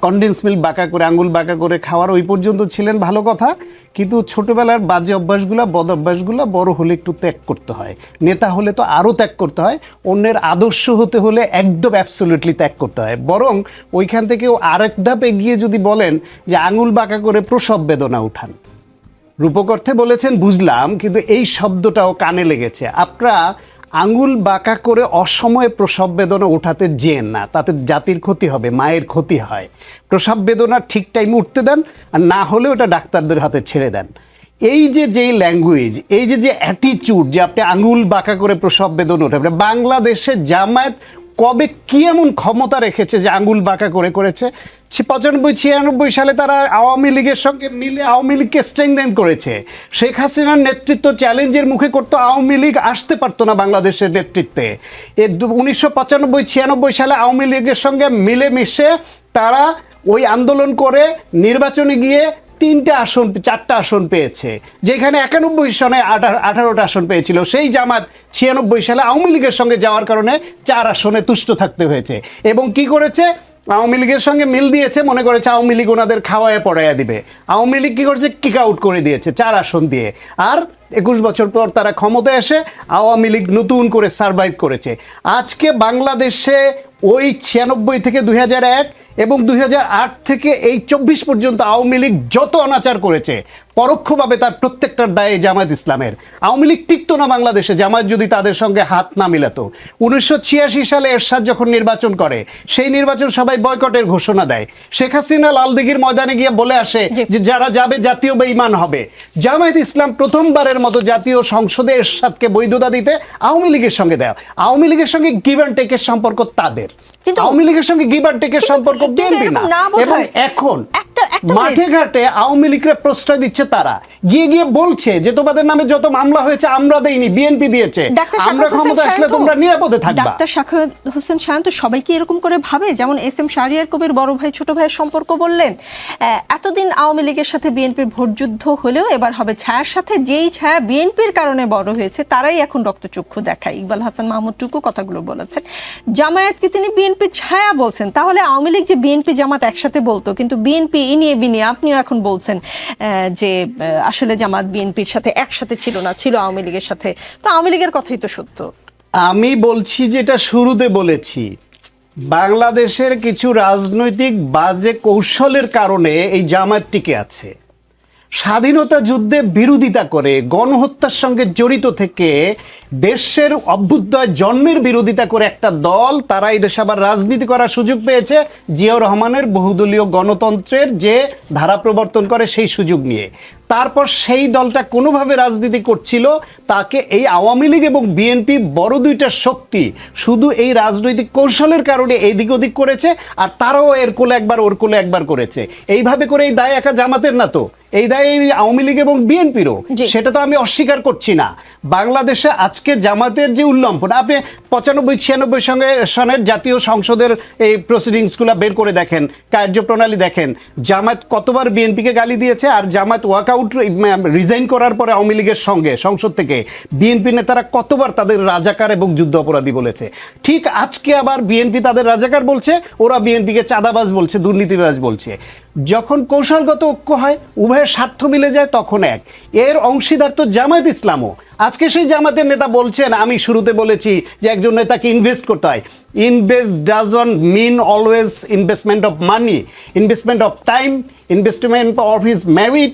কনডেন্স মিল্ক বাঁকা করে, আঙুল বাঁকা করে খাওয়ার ওই পর্যন্ত ছিলেন, ভালো কথা। কিন্তু ছোটোবেলার বাজে অভ্যাসগুলো, বদ অভ্যাসগুলো বড় হলে একটু ত্যাগ করতে হয়। নেতা হলে তো আরও ত্যাগ করতে হয়, অন্যের আদর্শ হতে হলে একদম অ্যাবসলিউটলি ত্যাগ করতে হয়। বরং ওইখান থেকেও আরেক ধাপ এগিয়ে যদি বলেন যে আঙুল বাঁকা করে প্রসব বেদনা উঠান, রূপক অর্থে বলেছেন বুঝলাম, কিন্তু এই শব্দটাও কানে লেগেছে। আপনারা আঙুল বাঁকা করে অসময়ে প্রসব বেদনা ওঠাতে যেন না, তাতে জাতির ক্ষতি হবে, মায়ের ক্ষতি হয়। প্রসব বেদনা ঠিক টাইমে উঠতে দেন, আর না হলে ওটা ডাক্তারদের হাতে ছেড়ে দেন। এই যেই ল্যাঙ্গুয়েজ, এই যে অ্যাটিচিউড, যে আপনি আঙুল বাঁকা করে প্রসব বেদনা ওঠাবেন, বাংলাদেশে জামায়াত কবে কি এমন ক্ষমতা রেখেছে যে আঙুল বাঁকা করেছে? 95-96 সালে তারা আওয়ামী লীগের সঙ্গে মিলে আওয়ামী লীগকে স্ট্রেংথেন করেছে। শেখ হাসিনার নেতৃত্ব চ্যালেঞ্জের মুখে করতো, আওয়ামী লীগ আসতে পারতো না বাংলাদেশের নেতৃত্বে। 1995-96 সালে আওয়ামী লীগের সঙ্গে মিলেমিশে তারা ওই আন্দোলন করে নির্বাচনে গিয়ে 4টা আসন পেয়েছে, যেখানে 91 সনে 18টা আসন পেয়েছিল। সেই জামাত 96 সালে আওয়ামী লীগের সঙ্গে যাওয়ার কারণে 4 আসনে তুষ্ট থাকতে হয়েছে। এবং কি করেছে? আওয়ামী লীগের সঙ্গে মিল দিয়েছে, মনে করেছে আওয়ামী লীগ ওনাদের খাওয়ায় পড়াইয়া দিবে। আওয়ামী লীগ কি করেছে? কিক আউট করে দিয়েছে 4 আসন দিয়ে। আর 21 বছর পর তারা ক্ষমতায় এসে আওয়ামী লীগ নতুন করে সারভাইভ করেছে। আজকে বাংলাদেশে ওই 96 থেকে 2001 এবং 2008 থেকে এই 24 পর্যন্ত আওয়ামী লীগ যত অনাচার করেছে, পরোক্ষভাবে তার প্রত্যেকটার দায়ে জামায়াত ইসলামের। আওয়ামী লীগ টিকতো না বাংলাদেশে জামায়াত যদি তাদের সঙ্গে হাত না মিলাতো। 1986 সালে এরশাদ যখন নির্বাচন করে, সেই নির্বাচন সবাই বয়কটের ঘোষণা দেয়। শেখ হাসিনা লালদিঘির ময়দানে গিয়ে বলে আসে যে যারা যাবে জাতীয় বেঈমান হবে। জামায়াত ইসলাম প্রথমবারের মতো জাতীয় সংসদে এরশাদকে বৈধতা দিতে আওয়ামী লীগের সঙ্গে দেয়। আওয়ামী লীগের সঙ্গে গিভ অ্যান্ড টেকের সম্পর্ক তাদের, আওয়ামী লীগের সঙ্গে গিভ অ্যান্ড টেকের সম্পর্ক বিএনপি না। এবং এখন মাঠে ঘাটে আওয়ামী লীগরা প্রশ্রয় দিচ্ছে, তারা গিয়ে বলছে যে তোমাদের নামে যত মামলা হয়েছে আমরা দেইনি, বিএনপি দিয়েছে, আমরা ক্ষমতা আসলে তোমরা নিরাপদে থাকবা। ডাক্তার সাখাওয়াত হোসেন শান্ত সবাই কি এরকম করে ভাবে? যেমন SM শাহরিয়ার কবির বড় ভাই ছোট ভাইয়ের সম্পর্ক বললেন, এতদিন আওয়ামী লীগের সাথে বিএনপির ভোটযুদ্ধ হলেও এবার হবে ছায়ার সাথে, যেই ছায়া বিএনপির কারণে বড় হয়েছে তারাই এখন রক্তচক্ষু দেখায়। ইকবাল হাসান মাহমুদ টুকু কথাগুলো বলেছেন। জামায়াতকে তিনি বিএনপির ছায়া বলছেন, তাহলে আওয়ামী লীগ যে বিএনপি জামাত একসাথে বলতো, কিন্তু বিএনপি ইনিয়ে বিনিয়ে আপনিও এখন বলছেন যে আসলে জামাত বিএনপির সাথে একসাথে ছিল না, ছিল আওয়ামী লীগের সাথে। তো আওয়ামী লীগের কথাই তো সত্য। আমি বলছি, যেটা শুরুতে বলেছি, বাংলাদেশের কিছু রাজনৈতিক বাজে কৌশলের কারণে এই জামায়াত টিকে আছে। স্বাধীনতা যুদ্ধে বিরোধিতা করে, গণহত্যার সঙ্গে জড়িত থেকে দেশের অভ্যুদয় জন্মের বিরোধিতা করে একটা দল, তারা এই দেশে আবার রাজনীতি করার সুযোগ পেয়েছে জিয়াউর রহমানের বহুদলীয় গণতন্ত্রের যে ধারা প্রবর্তন করে সেই সুযোগ নিয়ে। তারপর সেই দলটা কোনোভাবে রাজনীতি করছিল, তাকে এই আওয়ামী লীগ এবং বিএনপি বড় দুইটা শক্তি শুধু এই রাজনৈতিক কৌশলের কারণে এইদিক ওদিক করেছে, আর তারাও এর কোলে একবার ওর কোলে একবার করেছে। এইভাবে করে এই দায় একা জামাতের না তো, এই দায় আওয়ামী লীগ এবং বিএনপিরও, সেটা তো আমি অস্বীকার করছি না। বাংলাদেশে আজকে জামাতের যে উল্লম্ফন, আপনি 95-96 সনের জাতীয় সংসদের এই প্রসিডিংসগুলো বের করে দেখেন, কার্যপ্রণালী দেখেন, জামায়াত কতবার বিএনপিকে গালি দিয়েছে। আর জামায়াত ওয়াকআউট রিজাইন করার পরে আওয়ামী লীগের সঙ্গে সংসদ থেকে বিএনপি নেতারা কতবার তাদের রাজাকার এবং যুদ্ধ অপরাধী বলেছে। ঠিক আজকে আবার বিএনপি তাদের রাজাকার বলছে, ওরা বিএনপিকে চাঁদাবাজ বলছে, দুর্নীতিবাজ বলছে। যখন কৌশলগত ঐক্য হয়, উভয়ের স্বার্থ মিলে যায়, তখন এক। এর অংশীদার তো জামায়াত ইসলামও। আজকে সেই জামাতের নেতা বলছেন, আমি শুরুতে বলেছি যে একজন নেতাকে ইনভেস্ট করতে হয়। Invest doesn't mean always investment of money, investment of time, investment of his merit,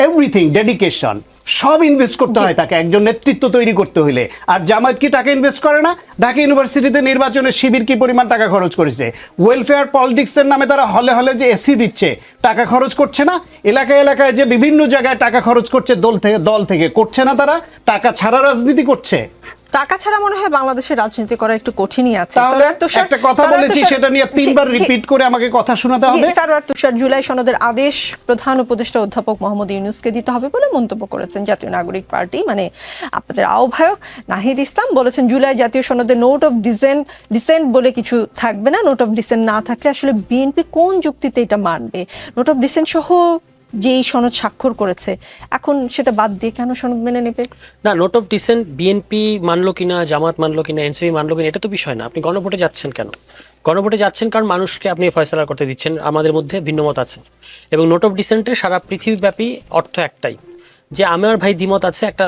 everything, dedication, সব ইনভেস্ট করতে হয় তাকে একজন নেতৃত্ব তৈরি করতে হলে। আর জামায়াত কি টাকা ইনভেস্ট করে না? ঢাকা ইউনিভার্সিটিতে নির্বাচনে শিবির কি পরিমাণ টাকা খরচ করেছে? ওয়েলফেয়ার পলিটিক্সের নামে তারা হলে হলে যে এসি দিচ্ছে, টাকা খরচ করছে না? এলাকায় এলাকায় যে বিভিন্ন জায়গায় টাকা খরচ করছে দল থেকে করছে না? তারা টাকা ছাড়া রাজনীতি করছে। টাকা ছাড়া মনে হয় বাংলাদেশের রাজনীতি করা একটু কঠিনই আছে। তাহলে সারোয়ার তুষার- একটা কথা সারোয়ার বলেছি তুষার- সেটা নিয়ে 3 বার জি, জি, রিপিট করে আমাকে কথা শোনাতে জি, হবে। সারোয়ার তুষার জুলাই সনদের আদেশ প্রধান উপদেষ্টা অধ্যাপক মোহাম্মদ ইউনূসকে দিতে হবে বলে মন্তব্য করেছেন জাতীয় নাগরিক পার্টি, মানে আপনাদের আহ্বায়ক নাহিদ ইসলাম বলেছেন জুলাই জাতীয় সনদে নোট অফ ডিসেন্ট বলে কিছু থাকবে না। নোট অফ ডিসেন্ট না থাকলে আসলে বিএনপি কোন যুক্তিতে এটা মানবে? নোট অফ ডিসেন্ট সহ যেই সনদ স্বাক্ষর করেছে, এখন সেটা বাদ দিয়ে কেন সনদ মেনে নেবে? না, নোট অফ ডিসেন্ট বিএনপি মানলো কিনা, জামাত মানলো কিনা, এনসিপি মানলো কিনা, এটা তো বিষয় না। আপনি গণভোটে যাচ্ছেন কেন? গণভোটে যাচ্ছেন কারণ মানুষকে আপনি ফয়সালা করতে দিচ্ছেন। আমাদের মধ্যে ভিন্নমত আছে এবং নোট অফ ডিসেন্টের সারা পৃথিবীব্যাপী অর্থ একটাই, যে আমার ভাই দ্বিমত আছে, একটা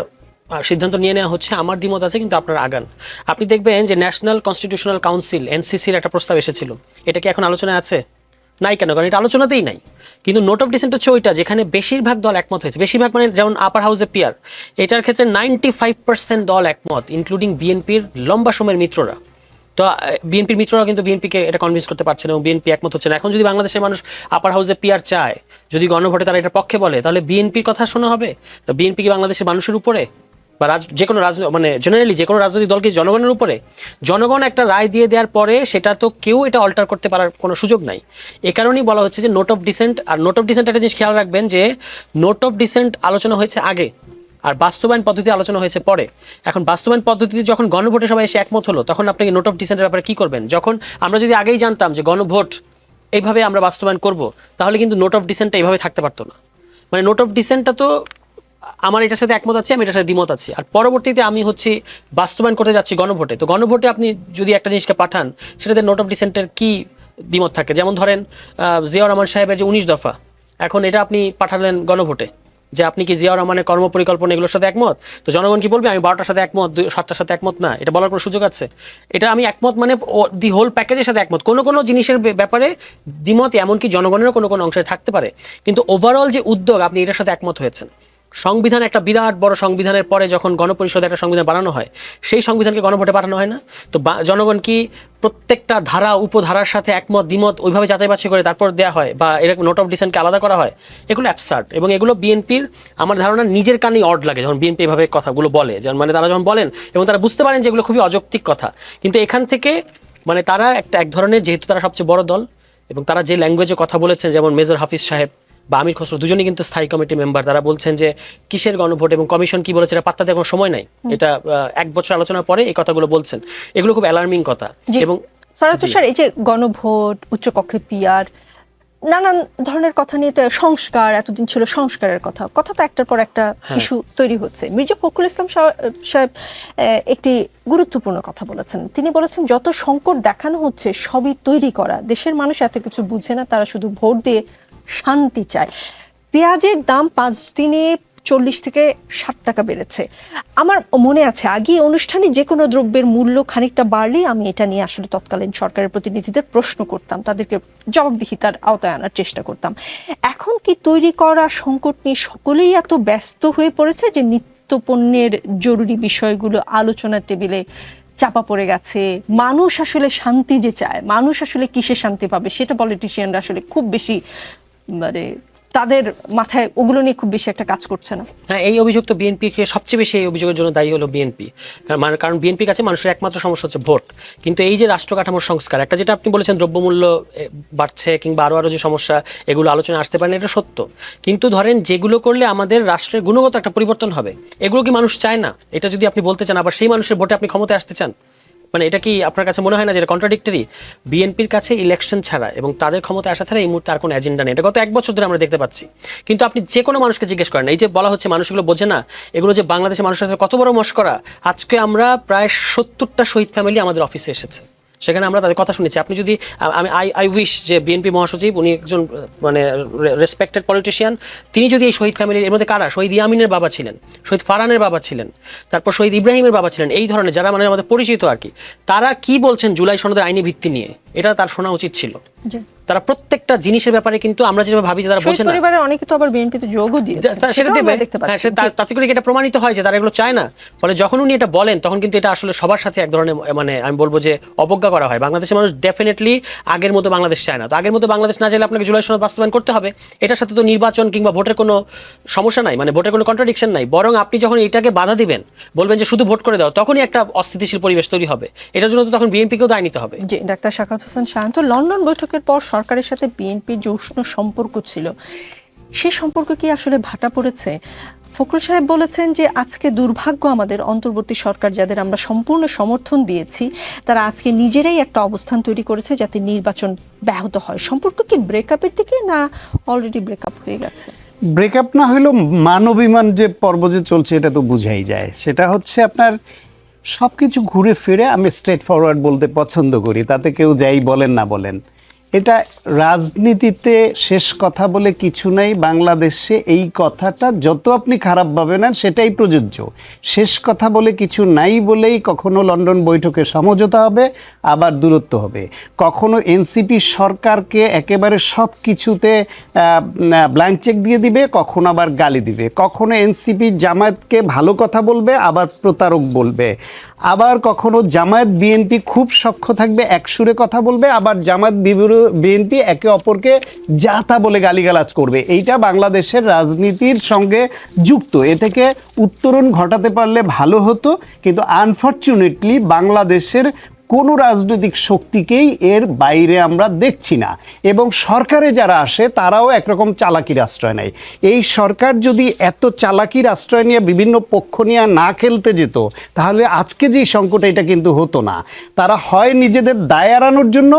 সিদ্ধান্ত নিয়ে নেওয়া হচ্ছে, আমার দ্বিমত আছে কিন্তু আপনার আগান। আপনি দেখবেন যে ন্যাশনাল কনস্টিটিউশনাল কাউন্সিল এনসিসির একটা প্রস্তাব এসেছিল, এটা কি এখন আলোচনায় আছে? নাই কেন? কারণ এটা আলোচনাতেই নাই। কিন্তু নোট অফ ডিসেন্ট হচ্ছে ওইটা যেখানে বেশিরভাগ দল একমত হয়েছে। বেশিরভাগ মানে যেমন আপার হাউসে পিয়ার, এটার ক্ষেত্রে 95% দল একমত, ইনক্লুডিং বিএনপির লম্বা সময়ের মিত্ররা। তো বিএনপির মিত্ররা কিন্তু বিএনপিকে এটা কনভিন্স করতে পারছে না এবং বিএনপি একমত হচ্ছে না। এখন যদি বাংলাদেশের মানুষ আপার হাউসে পিয়ার চায়, যদি গণভোটে তারা এটার পক্ষে বলে, তাহলে বিএনপির কথা শোনা হবে? বিএনপি কি বাংলাদেশের মানুষের উপরে বা যে কোনো মানে জেনারেলি যে কোনো রাজনৈতিক দলকে জনগণের উপরে? জনগণ একটা রায় দিয়ে দেওয়ার পরে সেটা তো কেউ এটা অল্টার করতে পারার কোনো সুযোগ নাই। এ কারণেই বলা হচ্ছে যে নোট অফ ডিসেন্ট। আর নোট অফ ডিসেন্ট একটা জিনিস খেয়াল রাখবেন যে নোট অফ ডিসেন্ট আলোচনা হয়েছে আগে আর বাস্তবায়ন পদ্ধতি আলোচনা হয়েছে পরে। এখন বাস্তবায়ন পদ্ধতিতে যখন গণভোটে সবাই এসে একমত হলো, তখন আপনি নোট অফ ডিসেন্টের ব্যাপারে কি করবেন? যখন আমরা যদি আগেই জানতাম যে গণভোট এইভাবে আমরা বাস্তবায়ন করব, তাহলে কিন্তু নোট অফ ডিসেন্টটা এইভাবে থাকতে পারতো না। মানে নোট অফ ডিসেন্টটা তো আমার এটার সাথে একমত আছি, আমি এটার সাথে দ্বিমত আছি, আর পরবর্তীতে আমি হচ্ছে বাস্তবায়ন করতে যাচ্ছি গণভোটে। তো গণভোটে আপনি যদি একটা জিনিসকে পাঠান, সেটাতে নোট অফ ডিসেন্টের কি দ্বিমত থাকে? যেমন ধরেন জিয়াউর রহমান সাহেবের যে 19 দফা, এখন এটা আপনি পাঠালেন গণভোটে যে আপনি কি জিয়াউর রহমানের কর্মপরিকল্পনা এগুলোর সাথে একমত? তো জনগণ কি বলবে? আমি 12টার সাথে একমত, 7টার সাথে একমত না। এটা বলার কোনো সুযোগ আছে? এটা আমি একমত মানে দি হোল প্যাকেজের সাথে একমত। কোনো কোনো জিনিসের ব্যাপারে দ্বিমত এমনকি জনগণেরও কোনো কোনো অংশে থাকতে পারে, কিন্তু ওভারঅল যে উদ্যোগ, আপনি এটার সাথে একমত হয়েছেন। সংবিধান একটা বিরাট বড় সংবিধানের পরে যখন গণপরিষদে একটা সংবিধান বানানো হয়, সেই সংবিধানকে গণভোটে পাঠানো হয় না? তো জনগণ কি প্রত্যেকটা ধারা উপধারার সাথে একমত দ্বিমত ওইভাবে যাচাই বাছাই করে তারপর দেওয়া হয়, বা এরকম নোট অফ ডিসেন্টকে আলাদা করা হয়? এগুলো অ্যাবসার্ড এবং এগুলো বিএনপির আমার ধারণা নিজের কানেই অড লাগে যখন বিএনপি এভাবে কথাগুলো বলে। যেমন মানে তারা যখন বলেন এবং তারা বুঝতে পারেন যে এগুলো খুবই অযৌক্তিক কথা, কিন্তু এখান থেকে মানে তারা এক ধরনের, যেহেতু তারা সবচেয়ে বড় দল এবং তারা যে ল্যাঙ্গুয়েজে কথা বলেছেন, যেমন মেজর হাফিজ সাহেব বা আমির খসরু দুজনই কিন্তু স্থায়ী কমিটি মেম্বার, তারা বলছেন যে কিসের গণভোট এবং কমিশন কি বলেছে এটা পাত্তা দেওয়ার কোনো সময় নাই। এটা 1 বছর আলোচনার পরে এই কথাগুলো বলছেন, এগুলো খুব অ্যালার্মিং কথা। এবং সারোয়ার তুষার, এই যে গণভোট, উচ্চকক্ষে পিয়ার, নানান ধরনের কথা নিয়ে তো সংস্কার, এতদিন ছিল সংস্কারের কথা, কথা তো একটার পর একটা ইস্যু তৈরি হচ্ছে। মির্জা ফখরুল ইসলাম সাহেব একটি গুরুত্বপূর্ণ কথা বলেছেন। তিনি বলেছেন যত সংকট দেখানো হচ্ছে সবই তৈরি করা, দেশের মানুষ এত কিছু বুঝে না, তারা শুধু ভোট দিয়ে শান্তি চায়। পেঁয়াজের দাম 5 দিনে 40 থেকে 60 টাকা বেড়েছে। আমার মনে আছে আগে অনুষ্ঠানে যে কোনো দ্রব্যের মূল্য খানিকটা বাড়লেই আমি এটা নিয়ে আসলে তৎকালীন সরকারের প্রতিনিধিদের প্রশ্ন করতাম, তাদেরকে জবাবদিহিতার আওতায় আনার চেষ্টা করতাম। এখন কি তৈরি করা সংকট নিয়ে সকলেই এত ব্যস্ত হয়ে পড়েছে যে নিত্যপণ্যের জরুরি বিষয়গুলো আলোচনার টেবিলে চাপা পড়ে গেছে? মানুষ আসলে শান্তি যে চায়, মানুষ আসলে কিসে শান্তি পাবে সেটা পলিটিশিয়ানরা আসলে খুব বেশি, মানে তাদের মাথায় ওগুলো নিয়ে খুব বেশি একটা কাজ করছে না। হ্যাঁ, এই অভিযোগ তো বিএনপিকে সবচেয়ে বেশি, এই অভিযোগের জন্য দায়ী হলো বিএনপি। কারণ বিএনপির কাছে মানুষের একমাত্র সমস্যা হচ্ছে ভোট। কিন্তু এই যে রাষ্ট্র কাঠামোর সংস্কার, একটা যেটা আপনি বলেছেন দ্রব্যমূল্য বাড়ছে কিংবা আরো যে সমস্যা, এগুলো আলোচনায় আসতে পারে না, এটা সত্য। কিন্তু ধরেন যেগুলো করলে আমাদের রাষ্ট্রের গুণগত একটা পরিবর্তন হবে, এগুলো কি মানুষ চায় না? এটা যদি আপনি বলতে চান, আবার সেই মানুষের ভোটে আপনি ক্ষমতায় আসতে চান, মানে এটা কি আপনার কাছে মনে হয় না যে এটা কন্ট্রাডিক্টরি? বিএনপির কাছে ইলেকশন ছাড়া এবং তাদের ক্ষমতায় আসা ছাড়া এই মুহূর্তে আর কোনো এজেন্ডা নেই। এটা গত 1 বছর ধরে আমরা দেখতে পাচ্ছি। কিন্তু আপনি যে কোনো মানুষকে জিজ্ঞেস করেন, এই যে বলা হচ্ছে মানুষ এগুলো বোঝে না, এগুলো যে বাংলাদেশের মানুষের সাথে কত বড় মশকরা। আজকে আমরা প্রায় 70টা শহীদ ফ্যামিলি আমাদের অফিসে এসেছে, সেখানে আমরা তাদের কথা শুনেছি। আপনি যদি আই উইশ যে বিএনপি মহাসচিব, উনি একজন মানে রেসপেক্টেড পলিটিশিয়ান, তিনি যদি এই শহীদ ফ্যামিলির, এর মধ্যে কারা, শহীদ ইয়ামিনের বাবা ছিলেন, শহীদ ফারহানের বাবা ছিলেন, তারপর শহীদ ইব্রাহিমের বাবা ছিলেন, এই ধরনের যারা মানে আমাদের পরিচিত আর কি, তারা কি বলছেন জুলাই সনদের আইনি ভিত্তি নিয়ে, এটা তার শোনা উচিত ছিল। তারা প্রত্যেকটা জিনিসের ব্যাপারে কিন্তু আমরা যেভাবে ভাবি যে তারা শহীদ বোঝে না, পরিবারের অনেকে তো আবার বিএনপিতে যোগও দিয়েছে, সেটা দেবে। দেখতে হ্যাঁ, পাচ্ছি। তাতে করে কি এটা প্রমাণিত হয় যে তারা এগুলো চায় না? ফলে যখন উনি এটা বলেন তখন কিন্তু এটা আসলে সবার সাথে এক ধরনের মানে আমি বলবো যে অবজ্ঞা করা হয়। বাংলাদেশের মানুষ ডেফিনেটলি আগের মতো বাংলাদেশ চায় না। তো আগের মতো বাংলাদেশ না চাইলে আপনাকে জুলাই সনদ বাস্তবায়ন করতে হবে। এটার সাথে তো নির্বাচন কিংবা ভোটের কোনো সমস্যা নাই, মানে ভোটের কোনো কন্ট্রাডিকশন নাই। বরং আপনি যখন এটাকে বাধা দিবেন, বলবেন যে শুধু ভোট করে দাও, তখনই একটা অস্থিতিশীল পরিবেশ তৈরি হবে। এটার জন্য তো তখন বিএনপিকেও দায় নিতে হবে। জি, ডাক্তার সাখাওয়াত হোসেন শান্ত, লন্ডন বৈঠকের পর সরকারের সাথে বিএনপির যে উষ্ণ সম্পর্ক ছিল, সেই সম্পর্ক কি আসলে ভাটা পড়েছে? ফখরুল সাহেব বলেছেন যে আজকে দুর্ভাগ্য আমাদের, অন্তর্বর্তী সরকার যাদের আমরা সম্পূর্ণ সমর্থন দিয়েছি তারা আজকে নিজেরাই একটা অবস্থান তৈরি করেছে যাতে নির্বাচন ব্যাহত হয়। সম্পর্ক কি ব্রেকআপের দিকে, না অলরেডি ব্রেকআপ হয়ে গেছে? ব্রেকআপ না হলেও মানবিমান যে পর্ব যে চলছে এটা তো বুঝাই যায়। সেটা হচ্ছে আপনার সব কিছু ঘুরে ফিরে, আমি স্ট্রেট ফরওয়ার্ড বলতে পছন্দ করি, তাতে কেউ যাই বলেন না বলেন। এটা রাজনীতিতে শেষ কথা বলে কিছু নাই। বাংলাদেশে এই কথাটা যত আপনি খারাপ ভাবেন না সেটাই প্রযোজ্য। শেষ কথা বলে কিছু নাই বলেই কখনো লন্ডন বৈঠকে সমঝোতা হবে, আবার দূরত্ব হবে। কখনো এনসিপি সরকারকে একেবারে সব কিছুতে ব্ল্যাঙ্ক চেক দিয়ে দিবে, কখনো আবার গালি দিবে। কখনো এনসিপি জামায়াতকে ভালো কথা বলবে, আবার প্রতারক বলবে। আবার কখনো জামায়াত বিএনপি খুব সখ্য থাকবে, একসুরে কথা বলবে, আবার জামায়াত বিএনপি একে অপরকে যা তা বলে গালিগালাজ করবে। এইটা বাংলাদেশের রাজনীতির সঙ্গে যুক্ত। এ থেকে উত্তরণ ঘটাতে পারলে ভালো হতো, কিন্তু আনফর্চুনেটলি বাংলাদেশের কোনো রাজনৈতিক শক্তিকেই এর বাইরে আমরা দেখছি না। এবং সরকারে যারা আসে তারাও একরকম চালাকির আশ্রয় নেয়। এই সরকার যদি এত চালাকির আশ্রয় নিয়ে বিভিন্ন পক্ষ নিয়ে না খেলতে যেত, তাহলে আজকে যে সংকট এটা কিন্তু হতো না। তারা হয় নিজেদের দায় এড়ানোর জন্য,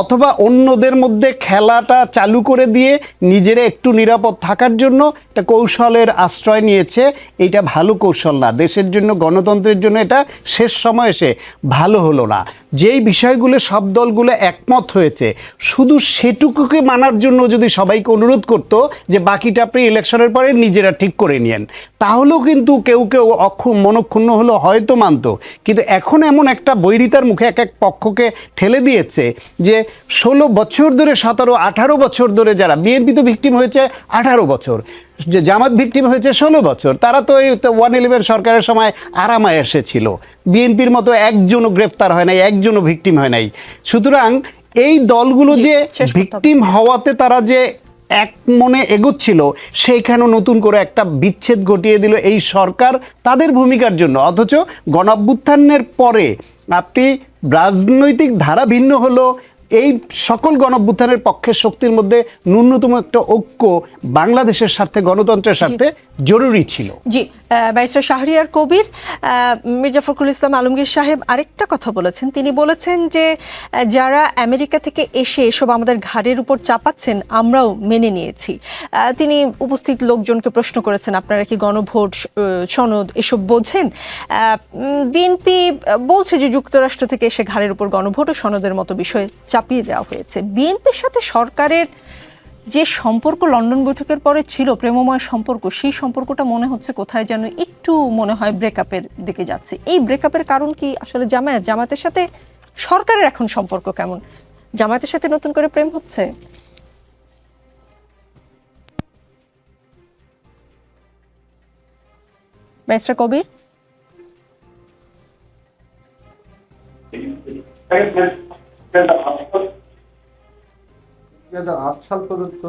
অথবা অন্যদের মধ্যে খেলাটা চালু করে দিয়ে নিজেরা একটু নিরাপদ থাকার জন্য একটা কৌশলের আশ্রয় নিয়েছে। এইটা ভালো কৌশল না। দেশের জন্য, গণতন্ত্রের জন্য এটা শেষ সময় এসে ভালো হলো না। যেই বিষয়গুলো সব দলগুলো একমত হয়েছে, শুধু সেটুকুকে মানার জন্য যদি সবাইকে অনুরোধ করত যে বাকিটা আপনি ইলেকশনের পরে নিজেরা ঠিক করে নিয়েন, তাহলেও কিন্তু কেউ কেউ মনক্ষুণ্ণ হলো হয়তো মানত। কিন্তু এখন এমন একটা বৈরিতার মুখে এক এক পক্ষকে ঠেলে দিয়েছে যে 16 বছর ধরে, 17-18 বছর ধরে যারা, বিএনপি তো ভিকটিম হয়েছে 18 বছর, যে জামাত ভিকটিম হয়েছে 16 বছর। তারা তো এই 111 সরকারের সময় আরামায় এসেছিল। বিএনপির মতো একজনও গ্রেফতার হয় নাই, একজনও ভিকটিম হয় নাই। সুতরাং এই দলগুলো যে ভিকটিম হওয়াতে তারা যে এক মনে এগোচ্ছিল, সেইখানেও নতুন করে একটা বিচ্ছেদ ঘটিয়ে দিল এই সরকার তাদের ভূমিকার জন্য। অথচ গণঅভ্যুত্থানের পরে আপনি রাজনৈতিক ধারা ভিন্ন হলো, এই সকল গণঅভ্যুত্থানের পক্ষের শক্তির মধ্যে ন্যূনতম একটা ঐক্য বাংলাদেশের স্বার্থে, গণতন্ত্রের স্বার্থে জরুরি ছিল। জি, ব্যারিস্টার শাহরিয়ার কবির, মির্জা ফখরুল ইসলাম আলমগীর সাহেব আরেকটা কথা বলেছেন। তিনি বলেছেন যে যারা আমেরিকা থেকে এসে এসব আমাদের ঘাড়ের উপর চাপাচ্ছেন আমরাও মেনে নিয়েছি। তিনি উপস্থিত লোকজনকে প্রশ্ন করেছেন, আপনারা কি গণভোট, সনদ এসব বোঝেন? বিএনপি বলছে যে যুক্তরাষ্ট্র থেকে এসে ঘাড়ের উপর গণভোট ও সনদের মতো বিষয় চাপিয়ে দেওয়া হয়েছে। বিএনপির সাথে সরকারের যে সম্পর্ক লন্ডন বৈঠকের পরে ছিল, প্রেমময় সম্পর্ক, সেই সম্পর্কটা মনে হচ্ছে কোথায় যেন একটু মনে হয় ব্রেকআপের দিকে যাচ্ছে। এই ব্রেকআপের কারণ কি আসলে জামায়াতের সাথে সরকারের এখন সম্পর্ক কেমন? জামায়াতের সাথে নতুন করে প্রেম হচ্ছে? ব্যারিস্টার কবির, 2008 সাল পর্যন্ত,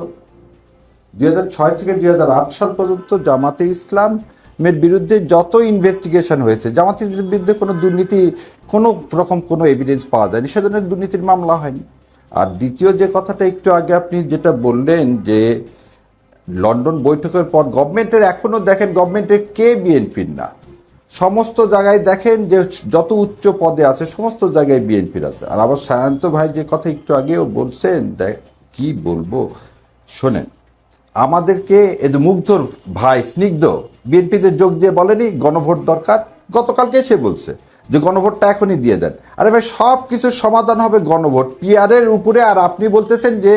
2006 থেকে 2008 সাল পর্যন্ত জামাতে ইসলামের বিরুদ্ধে যত ইনভেস্টিগেশন হয়েছে, জামাতের বিরুদ্ধে কোনো দুর্নীতি, কোনো রকম কোনো এভিডেন্স পাওয়া যায়নি, সেজন্য দুর্নীতির মামলা হয়নি। আর দ্বিতীয় যে কথাটা একটু আগে আপনি যেটা বললেন যে লন্ডন বৈঠকের পর গভর্নমেন্টের, এখনো দেখেন গভর্নমেন্টের কে বিএনপির না, সমস্ত জায়গায় দেখেন যে যত উচ্চ পদে আছে সমস্ত জায়গায় বিএনপির আছে। আর আবার সায়ন্ত ভাই যে কথা একটু আগেও বলছেন, কি বলবো শোনেন, আমাদেরকে মুগ্ধর ভাই স্নিগ্ধ বিএনপিতে যোগ দিয়ে বলেনি গণভোট দরকার, গতকালকে সে বলছে যে গণভোটটা এখনই দিয়ে দেন। আরে ভাই, সব কিছুর সমাধান হবে গণভোট, পিআরের উপরে। আর আপনি বলতেছেন যে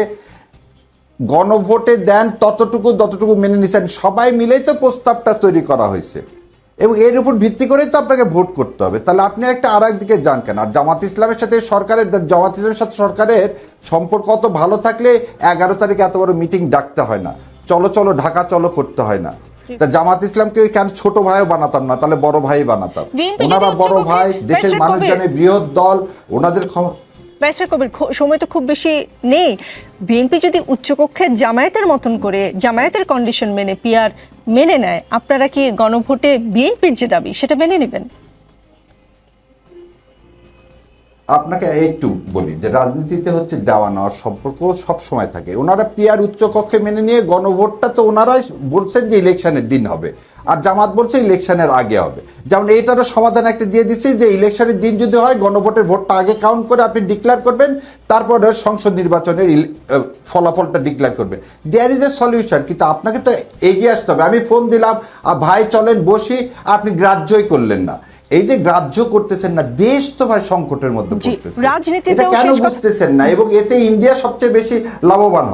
গণভোটে দেন, ততটুকু মেনে নিছেন, সবাই মিলেই তো প্রস্তাবটা তৈরি করা হয়েছে। এবং এর উপর ভিত্তি করেই তো আপনাকে ভোট করতে হবে। তাহলে আপনি একটা আর একদিকে যান কেন? আর জামাত ইসলামের সাথে সরকারের সম্পর্ক অত ভালো থাকলে 11 তারিখে এত বড় মিটিং ডাকতে হয় না, চলো চলো ঢাকা চলো করতে হয় না। তা জামাত ইসলামকে কেন ছোট ভাইও বানাতাম না, তাহলে বড় ভাই বানাতাম। বিএনপি ওনারা যদি বড় ভাই, দেশের মানুষজনের বৃহৎ দল, ওনাদের ব্যারিস্টার কবির, সময় তো খুব বেশি নেই। বিএনপি যদি উচ্চকক্ষে জামায়াতের মতন করে জামায়াতের কন্ডিশন মেনে পিআর মেনে নেয়, আপনারা কি গণভোটে বিএনপির যে দাবি সেটা মেনে নেবেন? আপনাকে একটু বলি যে রাজনীতিতে হচ্ছে দেওয়া নেওয়ার সম্পর্ক সব সময় থাকে। ওনারা পিআর উচ্চকক্ষে মেনে নিয়ে গণভোটটা তো ওনারাই বলছেন যে ইলেকশনের দিন হবে, আর জামাত বলছে ইলেকশনের আগে হবে। যেমন এইটারও সমাধান একটা দিয়ে দিচ্ছে যে ইলেকশনের দিন যদি হয় গণভোটের ভোটটা আগে কাউন্ট করে আপনি ডিক্লেয়ার করবেন, তারপরে সংসদ নির্বাচনের ফলাফলটা ডিক্লেয়ার করবেন। There is a solution. কিন্তু আপনাকে তো এগিয়ে আসতে হবে। আমি ফোন দিলাম, ভাই চলেন বসি, আপনি গ্রাহ্যই করলেন না। এই যে গ্রাহ্য করতেছেন না, দেশ তো ভাই সংকটের মধ্যে পড়তেছে, এটা কেন বুঝতেছেন না? এবং এতে ইন্ডিয়া সবচেয়ে বেশি লাভবান হয়।